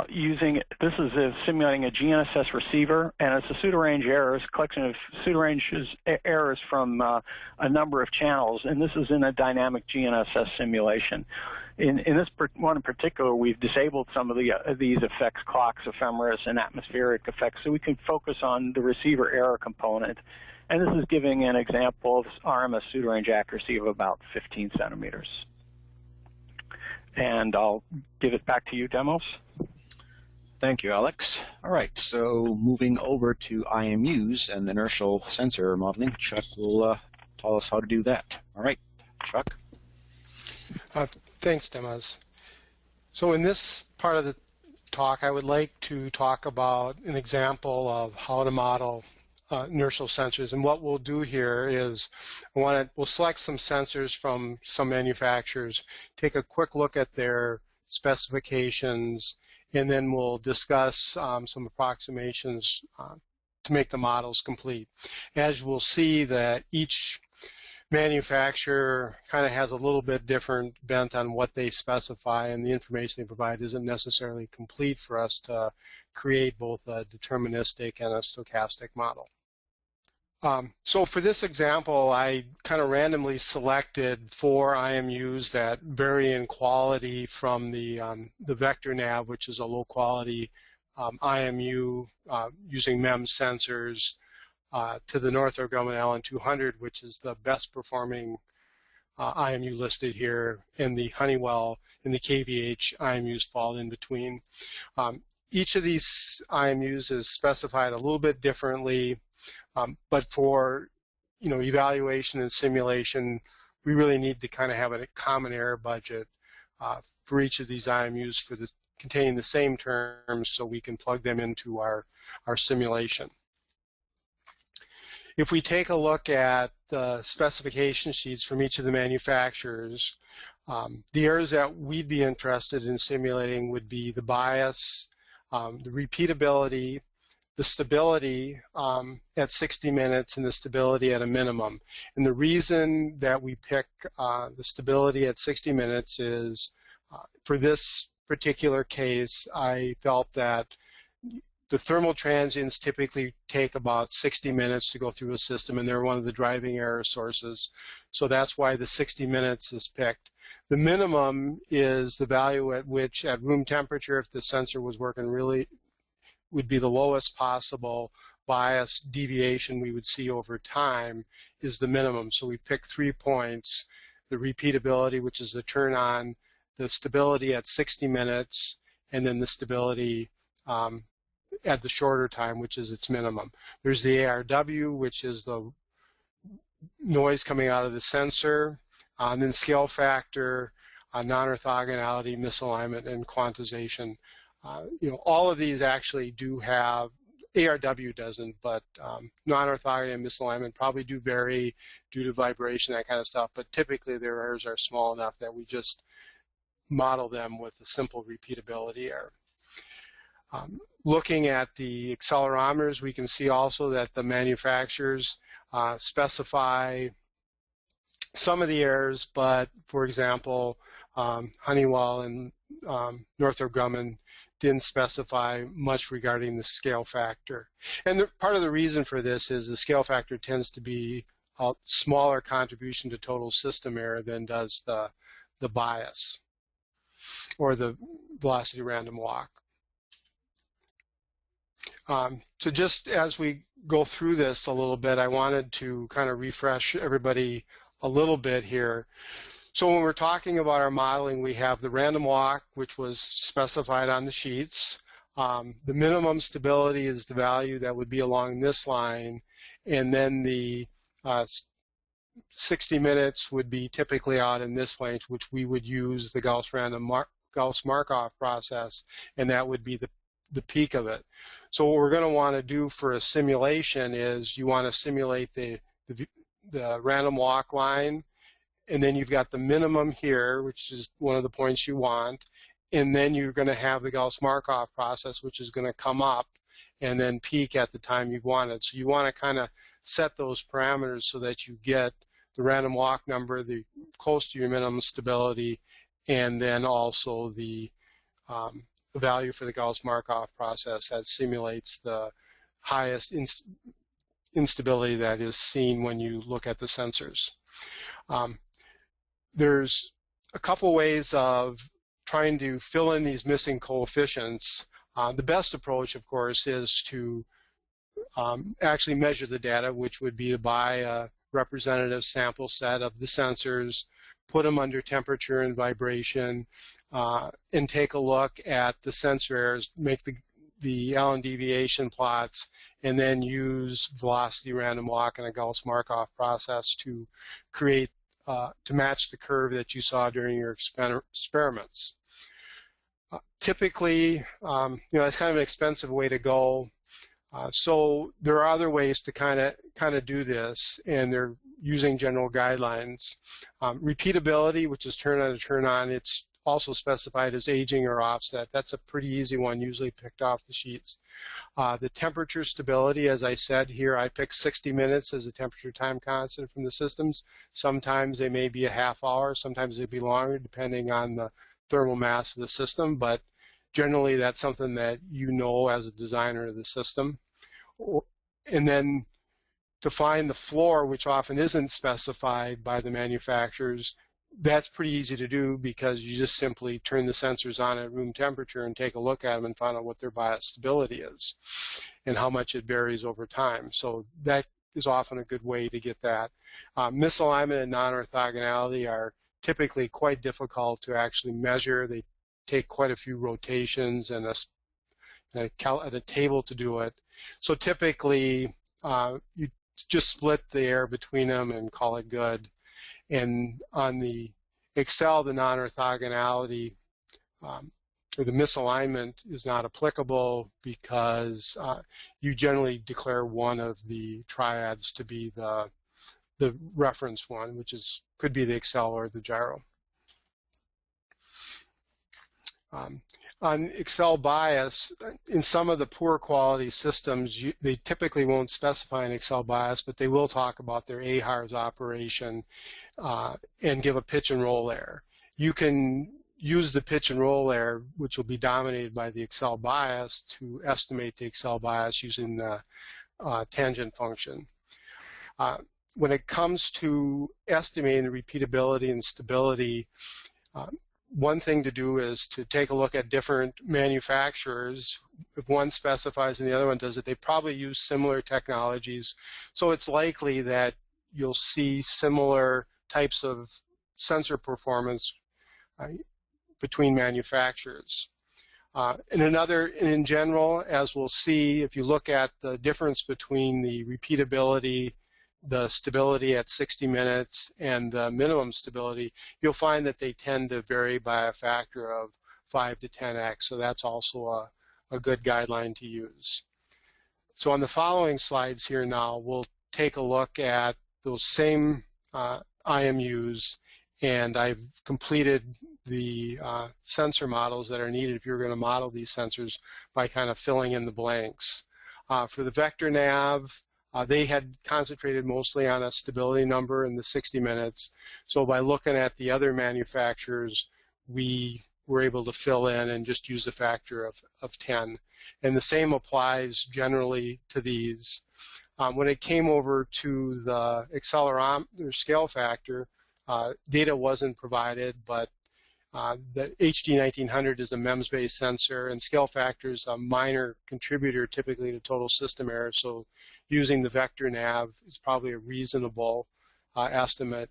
This is simulating a GNSS receiver, and it's a pseudo-range errors, collection of pseudo-range errors from a number of channels, and this is in a dynamic GNSS simulation. In this one in particular, we've disabled some of these effects, clocks, ephemeris, and atmospheric effects, so we can focus on the receiver error component. And this is giving an example of RMS pseudo-range accuracy of about 15 centimeters. And I'll give it back to you, Demos. Thank you, Alex. All right, so moving over to IMUs and inertial sensor modeling, Chuck will tell us how to do that. All right, Chuck. Thanks, Demos. So in this part of the talk, I would like to talk about an example of how to model inertial sensors. And what we'll do here is we'll select some sensors from some manufacturers, take a quick look at their specifications, and then we'll discuss some approximations to make the models complete. As we'll see that each manufacturer kind of has a little bit different bent on what they specify, and the information they provide isn't necessarily complete for us to create both a deterministic and a stochastic model. So for this example, I kind of randomly selected 4 IMUs that vary in quality from the vector nav, which is a low quality IMU using MEMS sensors, to the Northrop Grumman Allan 200, which is the best performing IMU listed here, and the Honeywell and the KVH IMUs fall in between. Each of these IMUs is specified a little bit differently, but for evaluation and simulation, we really need to kind of have a common error budget for each of these IMUs containing the same terms, so we can plug them into our simulation. If we take a look at the specification sheets from each of the manufacturers, the errors that we'd be interested in simulating would be the bias, the repeatability, the stability at 60 minutes, and the stability at a minimum. And the reason that we pick the stability at 60 minutes is for this particular case, I felt that the thermal transients typically take about 60 minutes to go through a system, and they're one of the driving error sources. So that's why the 60 minutes is picked. The minimum is the value at which, at room temperature, if the sensor was working really, would be the lowest possible bias deviation we would see over time is the minimum. So we pick 3 points: the repeatability, which is the turn on, the stability at 60 minutes, and then the stability at the shorter time, which is its minimum. There's the ARW, which is the noise coming out of the sensor, and then scale factor, non-orthogonality, misalignment, and quantization. All of these actually do have, ARW doesn't, but non-orthogonality and misalignment probably do vary due to vibration, that kind of stuff, but typically their errors are small enough that we just model them with a simple repeatability error. Looking at the accelerometers, we can see also that the manufacturers specify some of the errors, but for example, Honeywell and Northrop Grumman didn't specify much regarding the scale factor. And part of the reason for this is the scale factor tends to be a smaller contribution to total system error than does the bias or the velocity random walk. So just as we go through this a little bit, I wanted to kind of refresh everybody a little bit here. So when we're talking about our modeling, we have the random walk, which was specified on the sheets. The minimum stability is the value that would be along this line, and then the 60 minutes would be typically out in this range, which we would use the Gauss Markov process, and that would be the peak of it. So what we're going to want to do for a simulation is you want to simulate the random walk line, and then you've got the minimum here, which is one of the points you want, and then you're going to have the Gauss Markov process, which is going to come up and then peak at the time you want it. So you want to kind of set those parameters so that you get the random walk number, the close to your minimum stability, and then also the value for the Gauss Markov process that simulates the highest instability that is seen when you look at the sensors. There's a couple ways of trying to fill in these missing coefficients. The best approach, of course, is to actually measure the data, which would be to buy a representative sample set of the sensors, put them under temperature and vibration, and take a look at the sensor errors, make the Allan deviation plots, and then use velocity random walk and a Gauss Markov process to create, to match the curve that you saw during your experiments. Typically, that's kind of an expensive way to go. So there are other ways to kind of do this, and they're using general guidelines. Repeatability, which is turn on to turn on, it's also specified as aging or offset. That's a pretty easy one, usually picked off the sheets. The temperature stability, as I said here, I picked 60 minutes as a temperature time constant from the systems. Sometimes they may be a half hour, sometimes they'd be longer, depending on the thermal mass of the system, but generally that's something that you know as a designer of the system. And then to find the floor, which often isn't specified by the manufacturers, that's pretty easy to do because you just simply turn the sensors on at room temperature and take a look at them and find out what their bias stability is and how much it varies over time. So that is often a good way to get that. Misalignment and non-orthogonality are typically quite difficult to actually measure. They take quite a few rotations and a table to do it. So typically you just split the error between them and call it good. And on the Accel, the non-orthogonality, or or the misalignment is not applicable because you generally declare one of the triads to be the reference one, which could be the Accel or the Gyro. On Accel bias, in some of the poor quality systems, they typically won't specify an Accel bias, but they will talk about their AHARS operation and give a pitch and roll error. You can use the pitch and roll error, which will be dominated by the Accel bias, to estimate the Accel bias using the tangent function. When it comes to estimating the repeatability and stability, one thing to do is to take a look at different manufacturers. If one specifies and the other one does it, they probably use similar technologies. So it's likely that you'll see similar types of sensor performance between manufacturers. In general, as we'll see, if you look at the difference between the repeatability, the stability at 60 minutes, and the minimum stability, you'll find that they tend to vary by a factor of 5 to 10x. So that's also a good guideline to use. So on the following slides here now, we'll take a look at those same IMUs, and I've completed the sensor models that are needed if you're going to model these sensors by kind of filling in the blanks. For the vector nav, they had concentrated mostly on a stability number in the 60 minutes. So by looking at the other manufacturers, we were able to fill in and just use a factor of 10. And the same applies generally to these. When it came over to the accelerometer scale factor, data wasn't provided, but the HD 1900 is a MEMS-based sensor, and scale factor is a minor contributor typically to total system error, so using the vector nav is probably a reasonable estimate.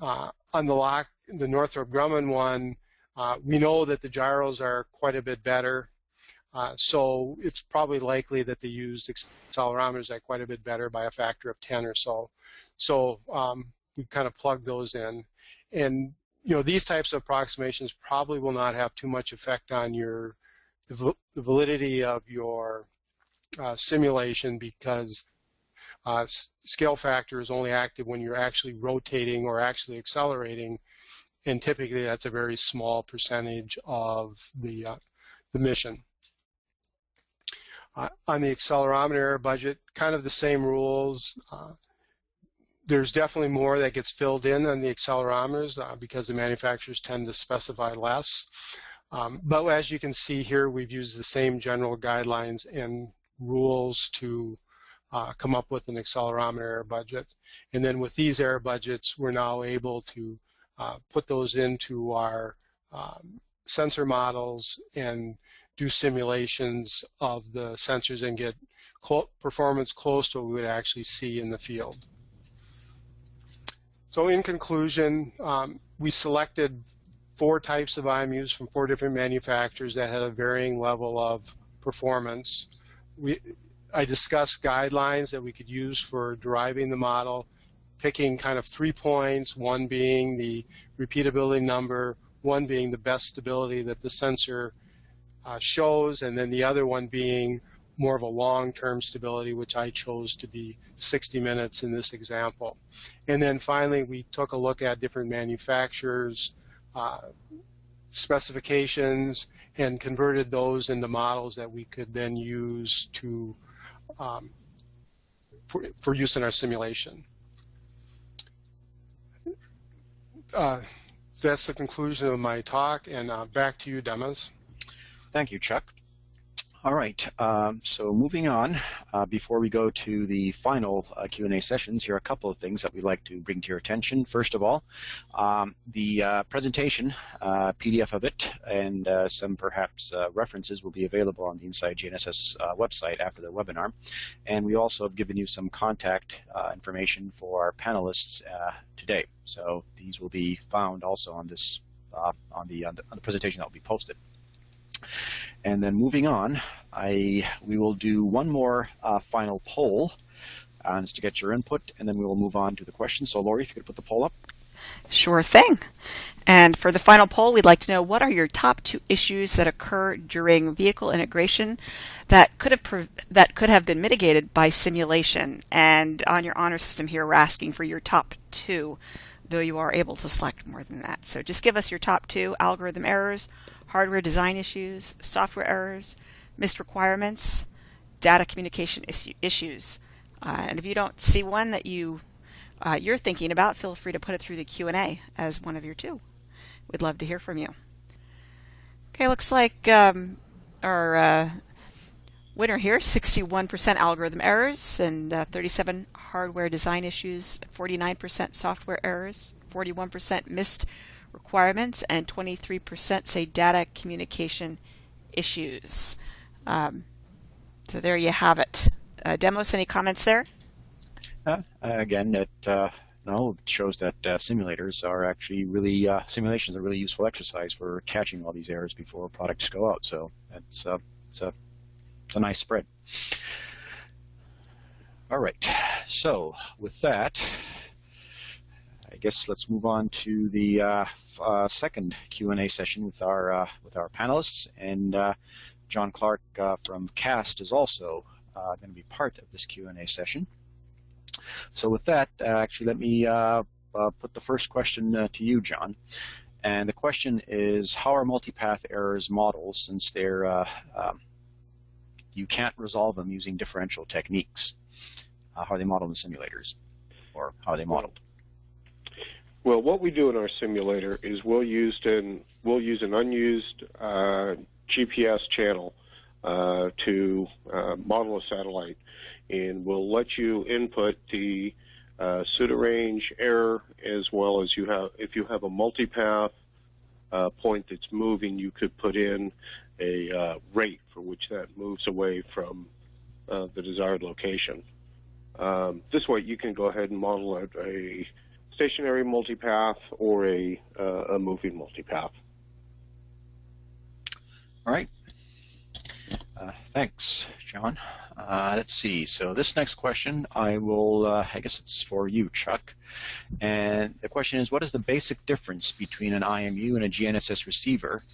On the Northrop Grumman one, we know that the gyros are quite a bit better, so it's probably likely that they used accelerometers that are quite a bit better by a factor of 10 or so. So we kind of plug those in. And these types of approximations probably will not have too much effect on the validity of your simulation, because scale factor is only active when you're actually rotating or actually accelerating, and typically that's a very small percentage of the mission. On the accelerometer error budget, kind of the same rules. There's definitely more that gets filled in on the accelerometers because the manufacturers tend to specify less. But as you can see here, we've used the same general guidelines and rules to come up with an accelerometer error budget. And then with these error budgets, we're now able to put those into our sensor models and do simulations of the sensors and get performance close to what we would actually see in the field. So in conclusion, we selected 4 types of IMUs from 4 different manufacturers that had a varying level of performance. I discussed guidelines that we could use for deriving the model, picking kind of 3 points, one being the repeatability number, one being the best stability that the sensor shows, and then the other one being more of a long-term stability, which I chose to be 60 minutes in this example. And then finally, we took a look at different manufacturers' specifications and converted those into models that we could then use to for use in our simulation. That's the conclusion of my talk, and back to you, Demas. Thank you, Chuck. All right, so moving on, before we go to the final Q&A sessions, here are a couple of things that we'd like to bring to your attention. First of all, the presentation, PDF of it, and some perhaps references will be available on the Inside GNSS website after the webinar. And we also have given you some contact information for our panelists today. So these will be found also on this on the presentation that will be posted. And then moving on, we will do one more final poll just to get your input, and then we will move on to the questions. So Lori, if you could put the poll up. Sure thing. And for the final poll, we'd like to know, what are your top 2 issues that occur during vehicle integration that could have been mitigated by simulation? And on your honor system here, we're asking for your top 2, though you are able to select more than that. So just give us your top 2: algorithm errors, hardware design issues, software errors, missed requirements, data communication issues. And if you don't see one that you're thinking about, feel free to put it through the Q&A as one of your 2. We'd love to hear from you. Okay, looks like our winner here, 61% algorithm errors and 37 hardware design issues, 49% software errors, 41% missed requirements, and 23% say data communication issues. So there you have it. Demos, any comments there? Again, it shows that simulations are a really useful exercise for catching all these errors before products go out. So it's a nice spread. All right. So with that, I guess let's move on to the second Q&A session with our panelists. And John Clark from CAST is also going to be part of this Q&A session. So with that, actually, let me put the first question to you, John. And the question is, how are multipath errors modeled, since they're you can't resolve them using differential techniques? How are they modeled in simulators, or how are they modeled? Well, what we do in our simulator is we'll use an unused GPS channel to model a satellite, and we'll let you input the pseudo-range error, as well as if you have a multipath point that's moving, you could put in a rate for which that moves away from the desired location. This way you can go ahead and model a stationary multipath or a moving multipath. All right. Thanks, John. Let's see. So this next question, I guess it's for you, Chuck. And the question is, what is the basic difference between an IMU and a GNSS receiver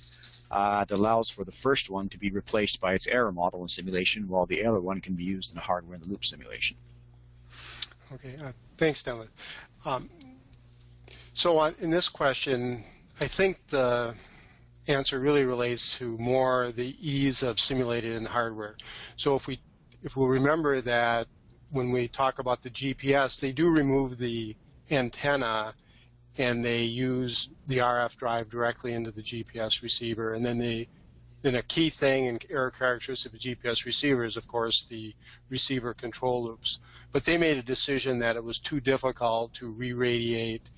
that allows for the first one to be replaced by its error model in simulation, while the other one can be used in a hardware-in-the-loop simulation? Okay, thanks, Dylan. So in this question, I think the answer really relates to more the ease of simulated in hardware. So if we'll remember that when we talk about the GPS, they do remove the antenna and they use the RF drive directly into the GPS receiver. And then a key thing and error characteristic of a GPS receiver is, of course, the receiver control loops. But they made a decision that it was too difficult to re-radiate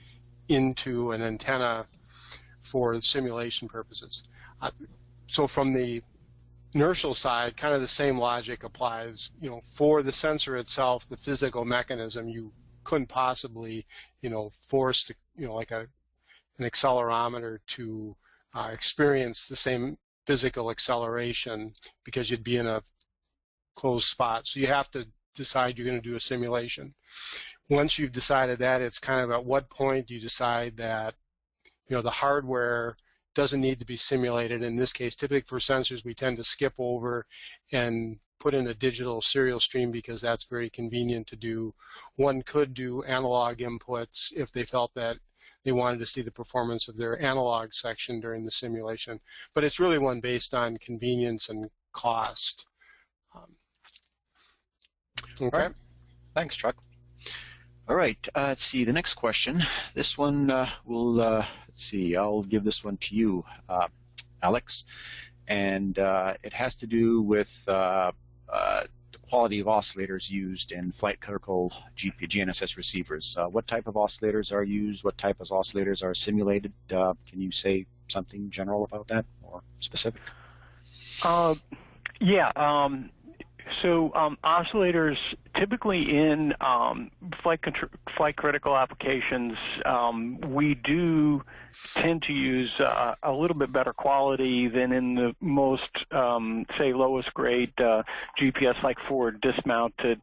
into an antenna for simulation purposes. So from the inertial side, kind of the same logic applies. For the sensor itself, the physical mechanism, you couldn't possibly, force like an accelerometer to experience the same physical acceleration, because you'd be in a closed spot. So you have to decide you're going to do a simulation. Once you've decided that, it's kind of at what point do you decide that the hardware doesn't need to be simulated. In this case, typically for sensors, we tend to skip over and put in a digital serial stream because that's very convenient to do. One could do analog inputs if they felt that they wanted to see the performance of their analog section during the simulation. But it's really one based on convenience and cost. Okay. Right. Thanks, Chuck. All right, let's see, the next question. This one let's see, I'll give this one to you, Alex. And it has to do with the quality of oscillators used in flight critical GNSS receivers. What type of oscillators are used? What type of oscillators are simulated? Can you say something general about that, or specific? Yeah. So oscillators, typically in flight critical applications, we do tend to use a little bit better quality than in the most, say, lowest grade GPS, like for dismounted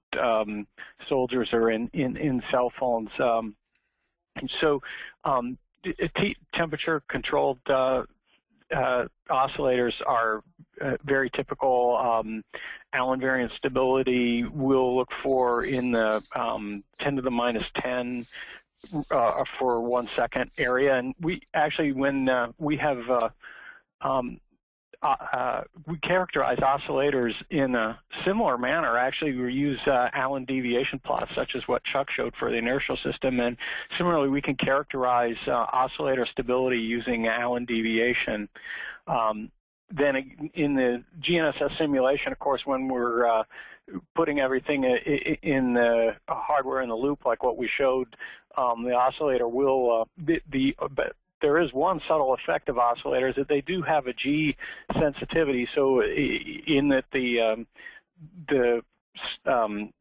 soldiers or in cell phones. So temperature-controlled oscillators are very typical. Allan variance stability we'll look for in the 10 to the minus 10 for 1 second area. And we actually, when we have we characterize oscillators in a similar manner. Actually, we use Allan deviation plots, such as what Chuck showed for the inertial system, and similarly, we can characterize oscillator stability using Allan deviation. Then in the GNSS simulation, of course, when we're putting everything in the hardware in the loop, like what we showed, the oscillator will but there is one subtle effect of oscillators that they do have a G sensitivity. So in that the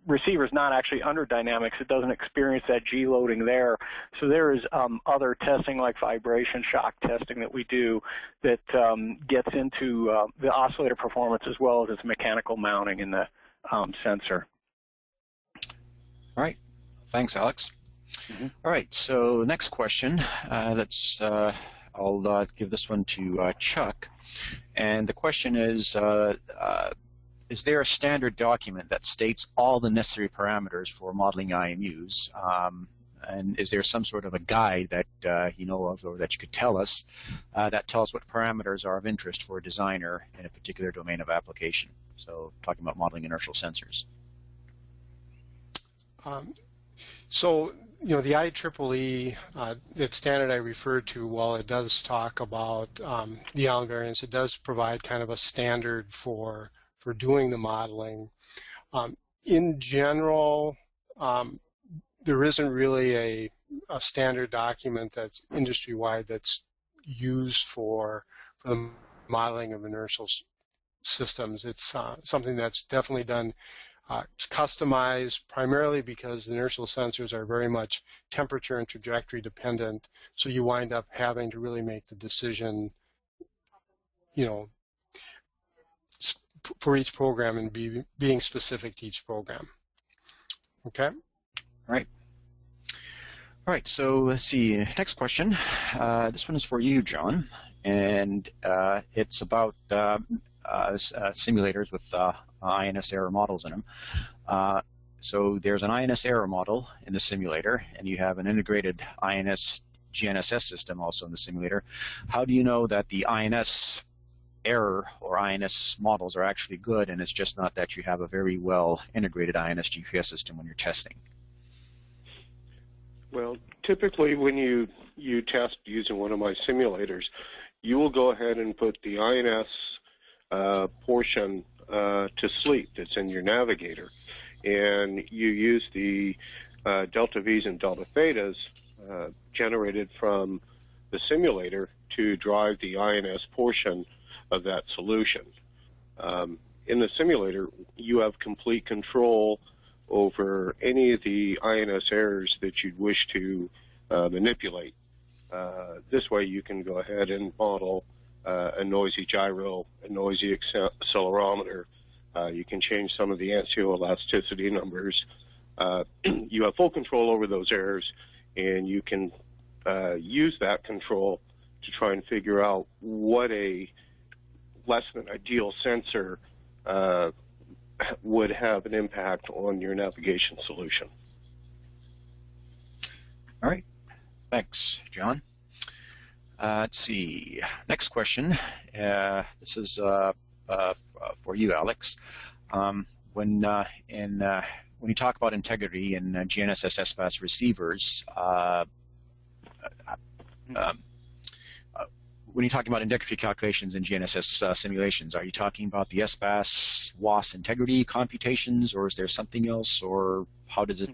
receiver is not actually under dynamics, it doesn't experience that G loading there. So there is other testing like vibration shock testing that we do that gets into the oscillator performance as well as its mechanical mounting in the sensor. All right. Thanks, Alex. All right, so next question. I'll give this one to Chuck. And the question is there a standard document that states all the necessary parameters for modeling IMUs? And is there some sort of a guide that you know of or that you could tell us that tells what parameters are of interest for a designer in a particular domain of application? So talking about modeling inertial sensors. So, you know, the IEEE, that standard I referred to, while it does talk about the Allan variance, it does provide kind of a standard for doing the modeling. In general, there isn't really a standard document that's industry-wide that's used for the modeling of inertial systems. It's something that's definitely done. It's customized primarily because the inertial sensors are very much temperature and trajectory dependent, so you wind up having to really make the decision, you know, for each program and being specific to each program. Okay? All right. All right, so let's see. Next question. This one is for you, John, and it's about simulators with INS error models in them. So there's an INS error model in the simulator, and you have an integrated INS GNSS system also in the simulator. How do you know that the INS error or INS models are actually good, and it's just not that you have a very well integrated INS GPS system when you're testing? Well, typically when you test using one of my simulators, you will go ahead and put the INS portion to sleep that's in your navigator, and you use the delta V's and delta thetas generated from the simulator to drive the INS portion of that solution. In the simulator, you have complete control over any of the INS errors that you'd wish to manipulate. This way you can go ahead and model a noisy gyro, a noisy accelerometer. You can change some of the ancioelasticity numbers. You have full control over those errors, and you can use that control to try and figure out what a less than ideal sensor would have an impact on your navigation solution. All right. Thanks, John. Let's see. Next question. This is for you, Alex. When you talk about integrity in GNSS S-Pass receivers, when you're talking about integrity calculations in GNSS simulations, are you talking about the S-Pass WAS integrity computations, or is there something else, or how does it?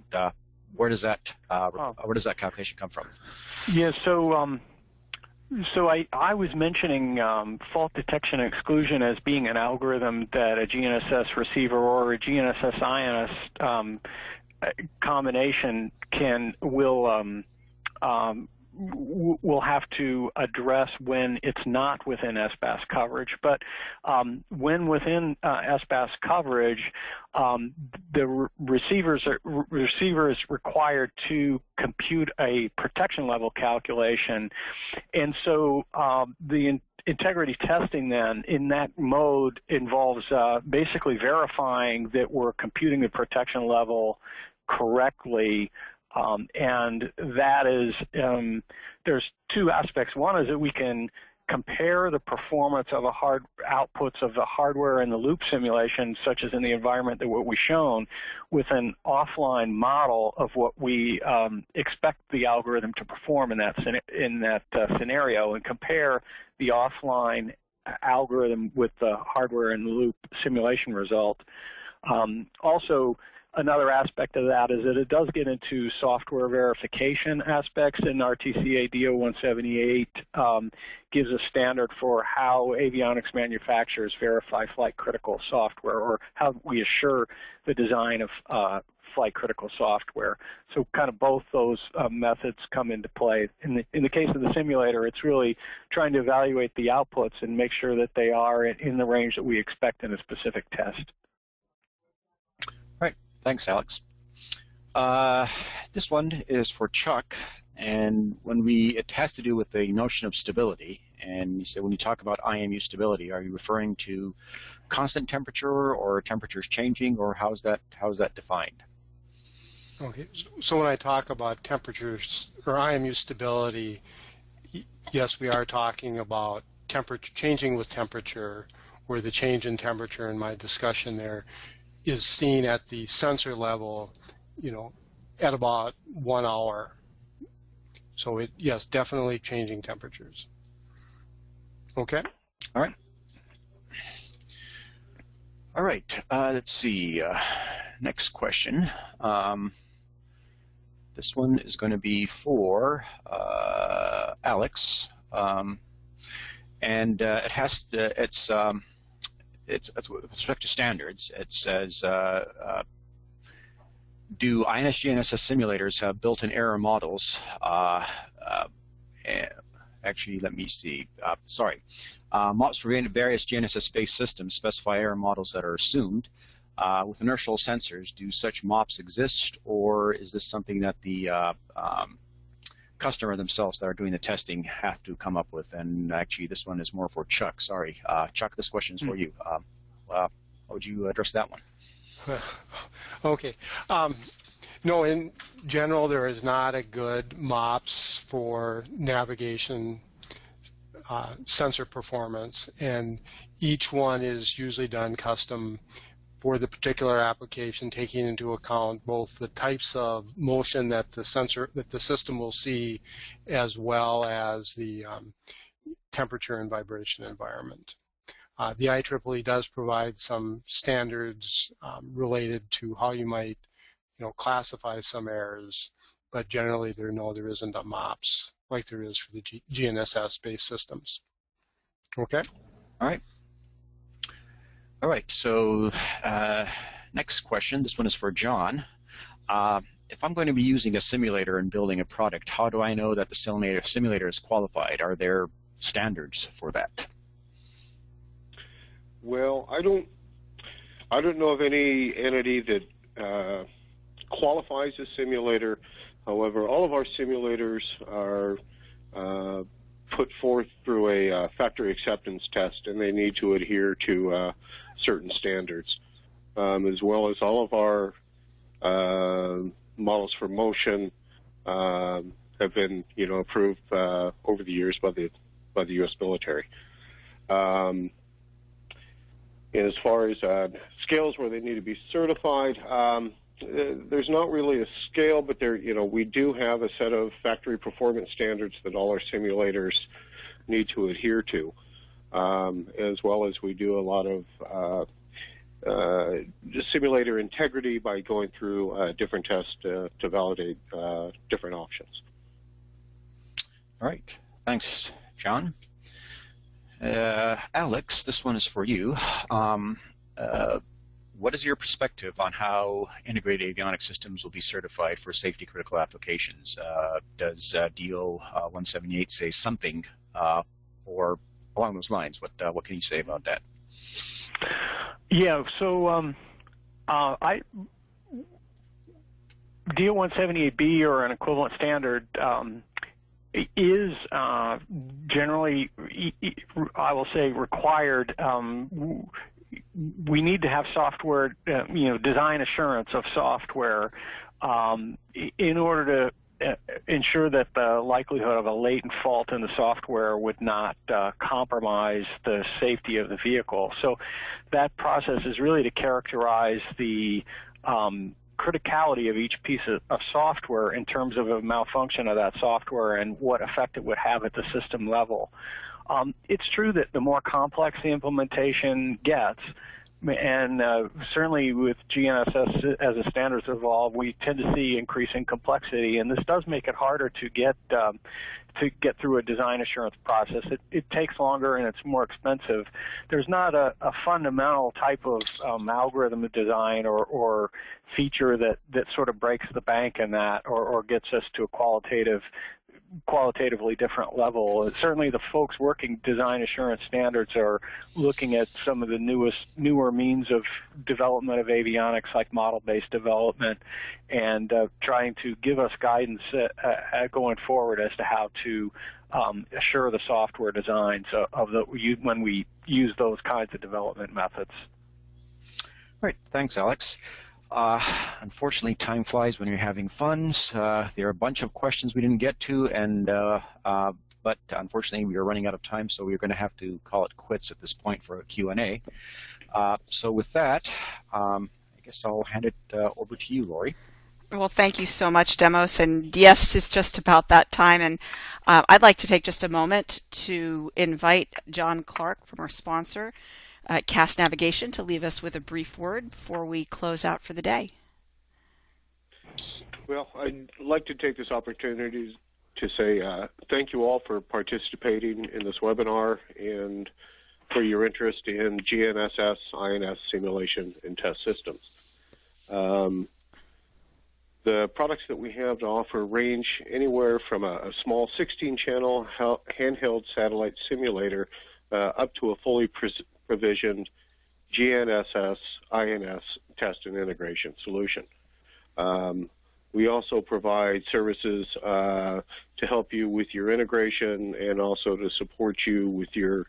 Where does that calculation come from? Yeah. So I was mentioning fault detection and exclusion as being an algorithm that a GNSS receiver or a GNSS INS combination will have to address when it's not within S-Pass coverage. But when within S-Pass coverage, the receiver is required to compute a protection level calculation, and so the integrity testing then in that mode involves basically verifying that we're computing the protection level correctly, and that is there's two aspects. One is that we can compare the performance of outputs of the hardware in the loop simulation, such as in the environment that what we've shown, with an offline model of what we expect the algorithm to perform in that scenario, and compare the offline algorithm with the hardware in the loop simulation result. Also, another aspect of that is that it does get into software verification aspects, and RTCA DO-178 gives a standard for how avionics manufacturers verify flight-critical software, or how we assure the design of flight-critical software. So kind of both those methods come into play. In the case of the simulator, it's really trying to evaluate the outputs and make sure that they are in the range that we expect in a specific test. Thanks, Alex. This one is for Chuck, and it has to do with the notion of stability. And you said, when you talk about IMU stability, are you referring to constant temperature or temperatures changing, or how's that defined? Okay, so when I talk about temperatures or IMU stability, yes, we are talking about temperature changing with temperature, where the change in temperature in my discussion there is seen at the sensor level, at about 1 hour. So yes, definitely changing temperatures. Okay. All right. All right. Let's see. Next question. This one is going to be for Alex, and it has to. It's with respect to standards. It says, do InsideGNSS simulators have built-in error models? Actually, let me see. MOPs for various GNSS-based systems specify error models that are assumed. With inertial sensors, do such MOPs exist, or is this something that the customer themselves that are doing the testing have to come up with? And actually, this one is more for Chuck. Sorry, Chuck, this question is for you. How would you address that one? Okay. No, in general, there is not a good MOPS for navigation sensor performance, and each one is usually done custom for the particular application, taking into account both the types of motion that the system will see, as well as the temperature and vibration environment. The IEEE does provide some standards related to how you might, classify some errors, but generally there isn't a MOPS like there is for the GNSS-based systems. Okay. All right. All right, so next question. This one is for John. If I'm going to be using a simulator and building a product, how do I know that the simulator is qualified? Are there standards for that? Well, I don't know of any entity that qualifies a simulator. However, all of our simulators are put forth through a factory acceptance test, and they need to adhere to certain standards, as well as all of our models for motion have been, approved over the years by the U.S. military. And as far as scales where they need to be certified, there's not really a scale, but we do have a set of factory performance standards that all our simulators need to adhere to, as well as we do a lot of simulator integrity by going through different tests to validate different options. All right. Thanks, John. Alex, this one is for you. What is your perspective on how integrated avionics systems will be certified for safety-critical applications? Does DO-178 say something or along those lines? What can you say about that? Yeah, so DO 178B or an equivalent standard is generally, I will say, required. We need to have software, design assurance of software in order to ensure that the likelihood of a latent fault in the software would not compromise the safety of the vehicle. So that process is really to characterize the criticality of each piece of software in terms of a malfunction of that software and what effect it would have at the system level. It's true that the more complex the implementation gets, and certainly with GNSS as the standards evolve, we tend to see increasing complexity, and this does make it harder to get through a design assurance process. It takes longer and it's more expensive. There's not a fundamental type of algorithm design or feature that sort of breaks the bank in that or gets us to a qualitatively different level. Certainly the folks working design assurance standards are looking at some of the newer means of development of avionics, like model-based development, and trying to give us guidance going forward as to how to assure the software designs when we use those kinds of development methods. All right, thanks, Alex. Unfortunately, time flies when you're having fun. There are a bunch of questions we didn't get to, but unfortunately we are running out of time, so we're going to have to call it quits at this point for a Q&A. So with that, I guess I'll hand it over to you, Lori. Well, thank you so much, Demos. And yes, it's just about that time. And I'd like to take just a moment to invite John Clark from our sponsor, CAS Navigation, to leave us with a brief word before we close out for the day. Well, I'd like to take this opportunity to say thank you all for participating in this webinar and for your interest in GNSS, INS simulation and test systems. The products that we have to offer range anywhere from a small 16-channel handheld satellite simulator up to a fully provisioned GNSS, INS test and integration solution. We also provide services to help you with your integration and also to support you with your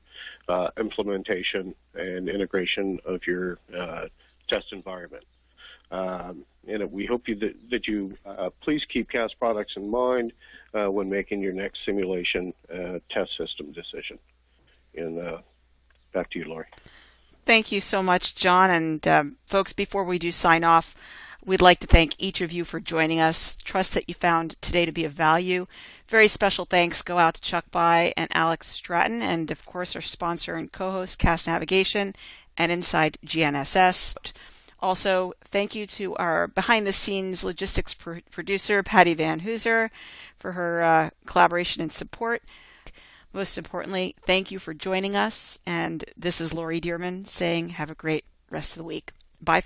implementation and integration of your test environment. And we hope that you please keep CAS products in mind when making your next simulation test system decision. And back to you, Lori. Thank you so much, John. And folks, before we do sign off, we'd like to thank each of you for joining us. Trust that you found today to be of value. Very special thanks go out to Chuck Bai and Alex Stratton, and of course our sponsor and co-host, CAS Navigation and Inside GNSS. Also, thank you to our behind-the-scenes logistics producer, Patty Van Hooser, for her collaboration and support. Most importantly, thank you for joining us. And this is Lori Dearman saying have a great rest of the week. Bye.